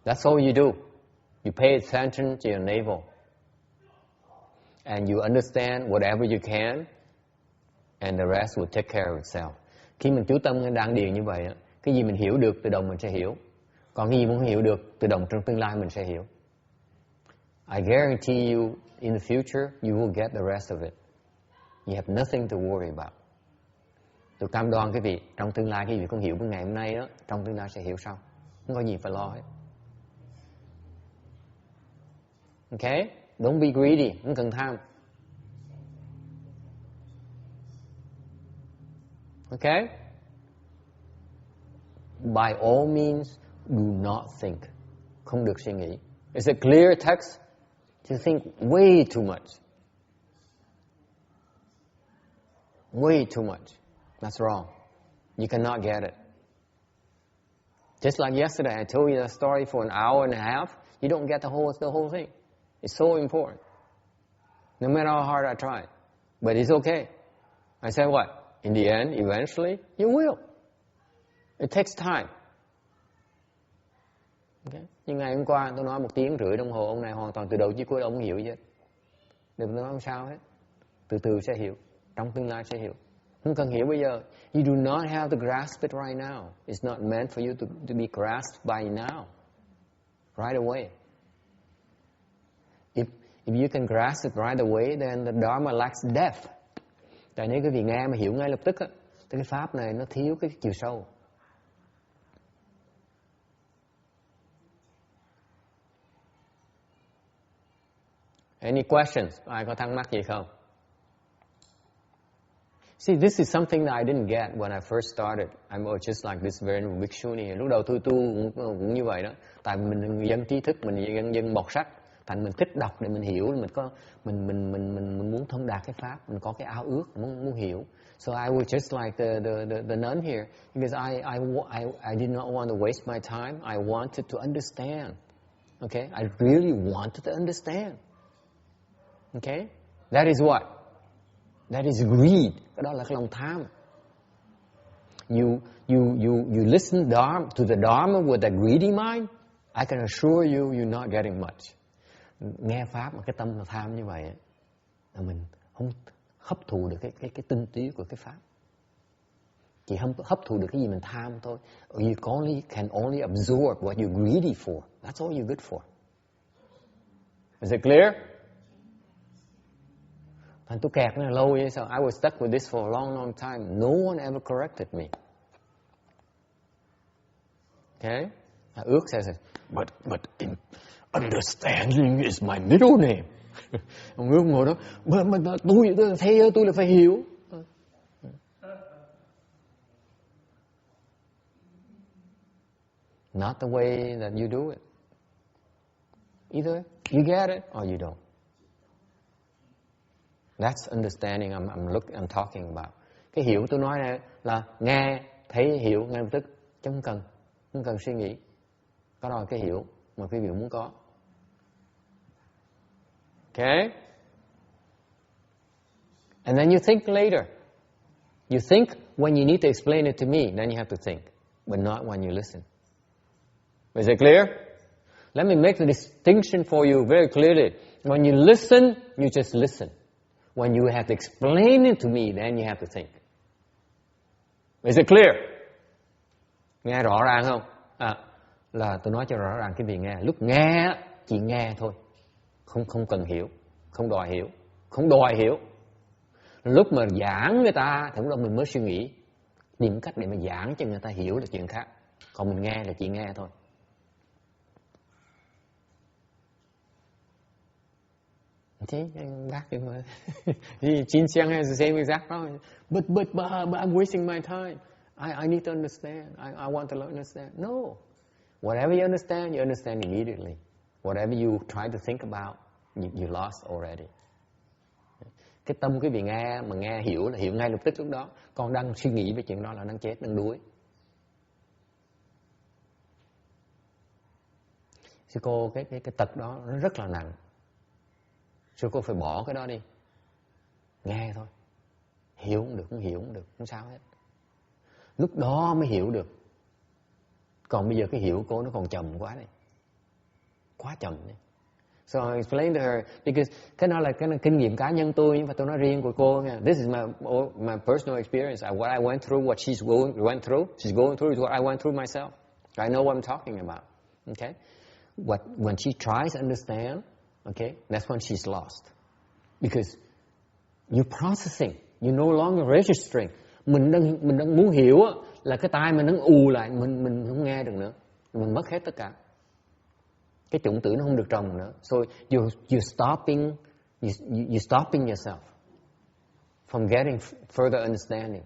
That's all you do. You pay attention to your navel, and you understand whatever you can, and the rest will take care of itself. Khi mình chú tâm lên đan điền như vậy á, cái gì mình hiểu được tự động mình sẽ hiểu. Còn cái gì muốn hiểu được, tự động trong tương lai mình sẽ hiểu. I guarantee you, in the future, you will get the rest of it. You have nothing to worry about. Tôi cam đoan cái vị, trong tương lai cái vị không hiểu với ngày hôm nay đó, trong tương lai sẽ hiểu sau. Không có gì phải lo hết. Okay? Don't be greedy, không cần tham. Okay? By all means, do not think. Không được suy nghĩ. It's a clear text to think way too much. Way too much. That's wrong. You cannot get it. Just like yesterday, I told you that story for an hour and a half. You don't get the whole thing. It's so important. No matter how hard I try. But it's okay. I said what? In the end, eventually, you will. It takes time. Okay. Nhưng ngày hôm qua tôi nói 1 tiếng rưỡi đồng hồ, ông này hoàn toàn từ đầu chí cuối ông không hiểu gì hết. Đừng nói không sao hết. Từ từ sẽ hiểu. Trong tương lai sẽ hiểu. Không cần hiểu bây giờ. You do not have to grasp it right now. It's not meant for you to be grasped by now. Right away. If you can grasp it right away, then the Dharma lacks depth. Tại nếu cái vị nghe mà hiểu ngay lập tức á, thì cái pháp này nó thiếu cái chiều sâu. Any questions? Ai có thắc mắc gì không? See, this is something that I didn't get when I first started. I'm just like this very bhikshuni. Lúc đầu tôi tu cũng như vậy đó. Tại mình dân trí thức, mình dân bọc sách, thành mình thích đọc để mình hiểu, mình muốn thông đạt cái pháp, mình có cái ao ước, muốn hiểu. So I was just like the nun here, because I did not want to waste my time. I wanted to understand. Okay, I really wanted to understand. Okay, that is what? That is greed. Cái đó là cái lòng tham. You listen to the Dharma with a greedy mind. I can assure you, you're not getting much. Nghe pháp mà cái tâm là tham như vậy, là mình không hấp thụ được cái tinh túy của cái pháp. Chỉ hấp thụ được cái gì mình tham thôi. You can only absorb what you're greedy for. That's all you're good for. Is it clear? Thành tôi kẹt nó lâu vậy sao? I was stuck with this for a long, long time. No one ever corrected me. Okay? Ước sao? But understanding is my middle name. Ông ước ngồi đó, tôi thấy tôi là phải hiểu. Not the way that you do it. Either you get it or you don't. That's understanding I'm talking about. Cái hiểu tôi nói này là nghe, thấy, hiểu ngay lập tức, chứ không cần suy nghĩ. Có đó là cái hiểu mà quý vị muốn có. Okay? And then you think later. You think when you need to explain it to me, then you have to think, but not when you listen. Is it clear? Let me make the distinction for you very clearly. When you listen, you just listen. When you have to explain it to me, then you have to think. Is it clear? Nghe rõ ràng không? Là tôi nói cho rõ ràng cái việc nghe. Lúc nghe, chỉ nghe thôi. Không cần hiểu. Không đòi hiểu. Lúc mà giảng người ta, thì lúc đó mình mới suy nghĩ. Tìm cách để mà giảng cho người ta hiểu là chuyện khác. Còn mình nghe là chỉ nghe thôi. Thế bác nhưng mà Chin Chiang has the same exact problem. But I'm wasting my time. I need to understand. I want to understand. No. Whatever you understand immediately. Whatever you try to think about, you lost already. Cái tâm quý vị nghe mà nghe hiểu là hiểu ngay lập tức lúc đó. Còn đang suy nghĩ về chuyện đó là đang chết, đang đuối. Sư cô cái tật đó nó rất là nặng. Sư cô phải bỏ cái đó đi. Nghe thôi. Hiểu cũng được, không hiểu cũng được, không sao hết. Lúc đó mới hiểu được. Còn bây giờ cái hiểu cô nó còn chậm quá này. Quá chậm này. So I explained to her, because cái đó là cái kinh nghiệm cá nhân tôi, nhưng mà tôi nói riêng của cô nha. This is my personal experience. What I went through, what she's going through is what I went through myself. I know what I'm talking about. Okay? When she tries to understand, okay, that's when she's lost. Because you're processing, you're no longer registering. Mình đang muốn hiểu là cái tai mình đang ù lại, mình không nghe được nữa. Mình mất hết tất cả. Cái chủng tử nó không được trồng nữa. So you're stopping yourself from getting further understanding.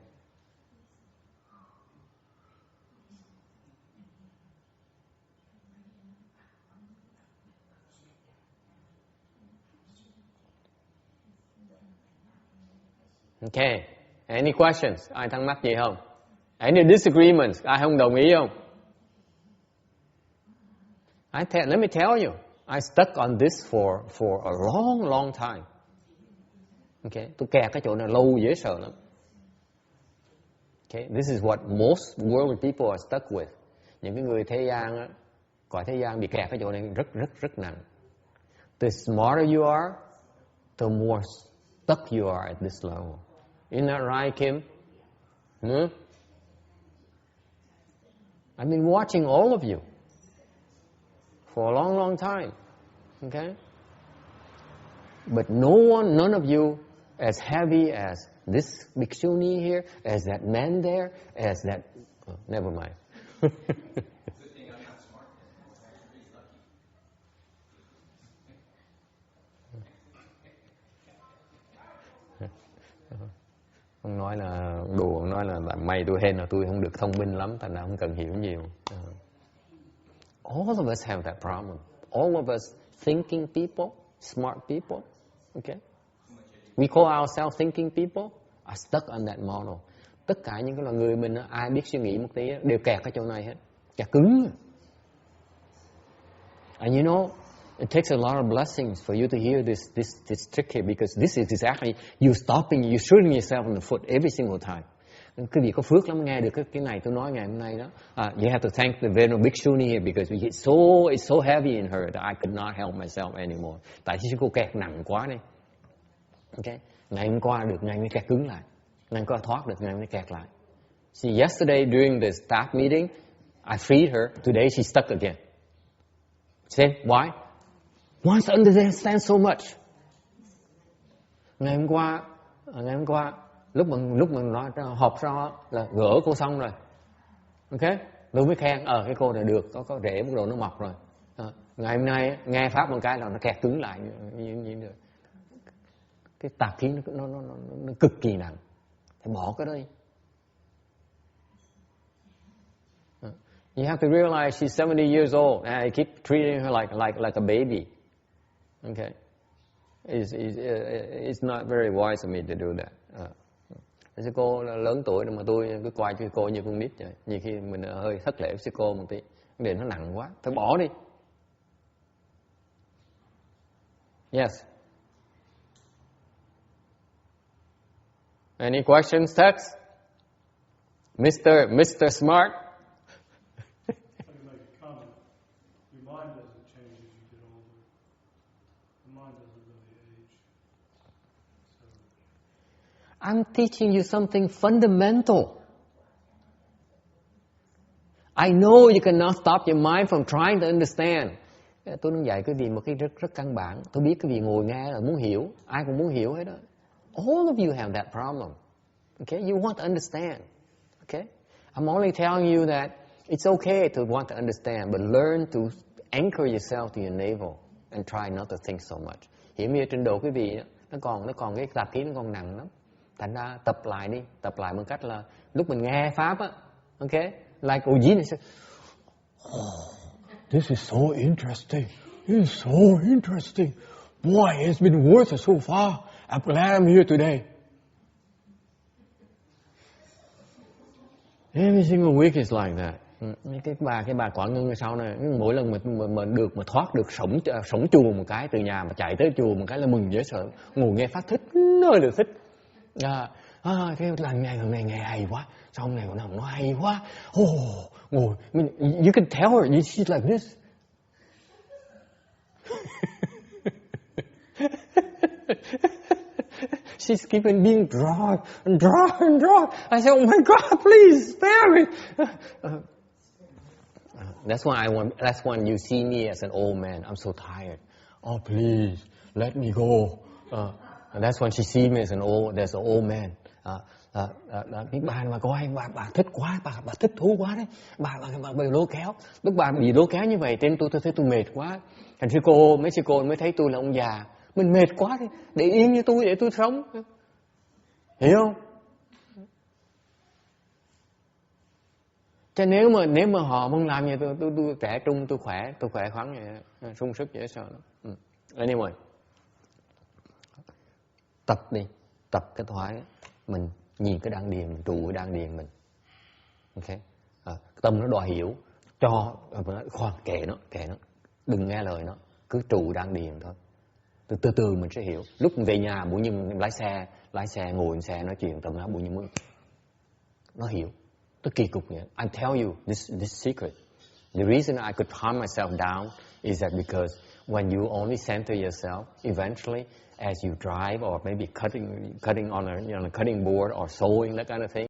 Okay. Any questions? Ai thắc mắc gì không? Any disagreements? Ai không đồng ý không? Let me tell you, I stuck on this for a long, long time. Okay, tôi kẹt cái chỗ này lâu dễ sợ lắm. Okay, this is what most worldly people are stuck with. Những cái người thế gian, cõi thế gian bị kẹt cái chỗ này rất nặng. The smarter you are, the more stuck you are at this level. Isn't that right, Kim? I've been watching all of you for a long, long time. Okay? But none of you as heavy as this bhikshuni here, as that man there, as that... Oh, never mind. Ông nói là đùa, ông nói là may tôi hên là tôi không được thông minh lắm, thành ra không cần hiểu nhiều. All of us have that problem. All of us thinking people, smart people, okay? We call ourselves thinking people, are stuck on that model. Tất cả những cái loài người mình, ai biết suy nghĩ một tí đều kẹt cái chỗ này hết, kẹt cứng. And you know, it takes a lot of blessings for you to hear this trick here, because this is exactly you shooting yourself in the foot every single time. Quý vị có phước lắm nghe được cái này tôi nói ngày hôm nay đó. You have to thank the Venerable Bhikshuni here, because it's so heavy in her that I could not help myself anymore. Tại vì cô kẹt nặng quá này. Okay? Ngày hôm qua được, ngày mới kẹt cứng lại. Ngày hôm qua thoát được, ngày mới kẹt lại. See, yesterday during the staff meeting, I freed her. Today she's stuck again. See, why? Wants to understand so much. Ngày hôm qua lúc mình nói họp xong là gỡ cô xong rồi. Ok? Tôi mới khen cái cô này được, có rễ bắt đầu nó mọc rồi. Ngày hôm nay nghe pháp một cái là nó kẹt cứng lại như vậy. Cái tạp khí nó cực kỳ nặng. Phải bỏ cái đó đi. You have to realize she's 70 years old and I keep treating her like a baby. Okay. It's not very wise of me to do that. Sư cô lớn tuổi mà tôi cứ coi cho cô như con nít vậy. Nhiều khi mình hơi thất lễ với sư cô một tí. Vấn đề nó nặng quá, phải bỏ đi. Yes. Any questions, Tex? Mr. Smart? I can make a comment. Your mind doesn't change as you get older. The mind doesn't really age. So, I'm teaching you something fundamental. I know you cannot stop your mind from trying to understand. Tôi đang dạy cái gì một cái rất căn bản. Tôi biết cái gì ngồi nghe là muốn hiểu. Ai cũng muốn hiểu hết đó. All of you have that problem. Okay? You want to understand. Okay? I'm only telling you that it's okay to want to understand, but learn to anchor yourself to your navel and try not to think so much. Hiện bây trình độ quý vị nó còn cái tạp khí nó còn nặng lắm. Thành ra tập lại đi, tập lại bằng cách là lúc mình nghe pháp á, okay? Like Ujin said, oh, this is so interesting. This is so interesting. Boy, it's been worth it so far. I'm glad I'm here today. Every single week is like that. Cái bà Quảng Ngân sau này, mỗi lần mà thoát được sống chùa một cái, từ nhà mà chạy tới chùa một cái là mừng dễ sợ. Ngồi nghe pháp thích, nơi được thích. Cái lần này nghe hay quá, xong này nó hay quá. Ngồi, you can tell her, she's like this. She's keeping being drawn. I said, oh my God, please spare me. That's when you see me as an old man. I'm so tired. Oh, please, let me go. That's when she sees me as an old man. Cái bà mà coi bà thích quá, bà thích thú quá đấy. Bà bị lôi kéo. Lúc bà bị lôi kéo như vậy, trên tôi thấy tôi mệt quá. Thành mấy sư cô mới thấy tôi là ông già. Mình mệt quá đi, để yên như tôi để tôi sống. Hiểu không? Chứ nếu mà họ muốn làm như tôi trẻ trung, tôi khỏe khoắn vậy, sung sức dễ sợ lắm. Anyway, tập đi, tập cái thoại, mình nhìn cái đan điền, trụ cái đan điền mình. Okay. Tâm nó đòi hiểu, khoan kệ nó, đừng nghe lời nó, cứ trụ đan điền thôi. Từ từ mình sẽ hiểu. Lúc mình về nhà, bỗng nhiên lái xe ngồi xe nói chuyện tầm đó, bỗng nhiên nó hiểu. Nó kỳ cục vậy. I tell you this secret. The reason I could calm myself down is that because when you only center yourself, eventually, as you drive or maybe cutting on a cutting board or sewing, that kind of thing,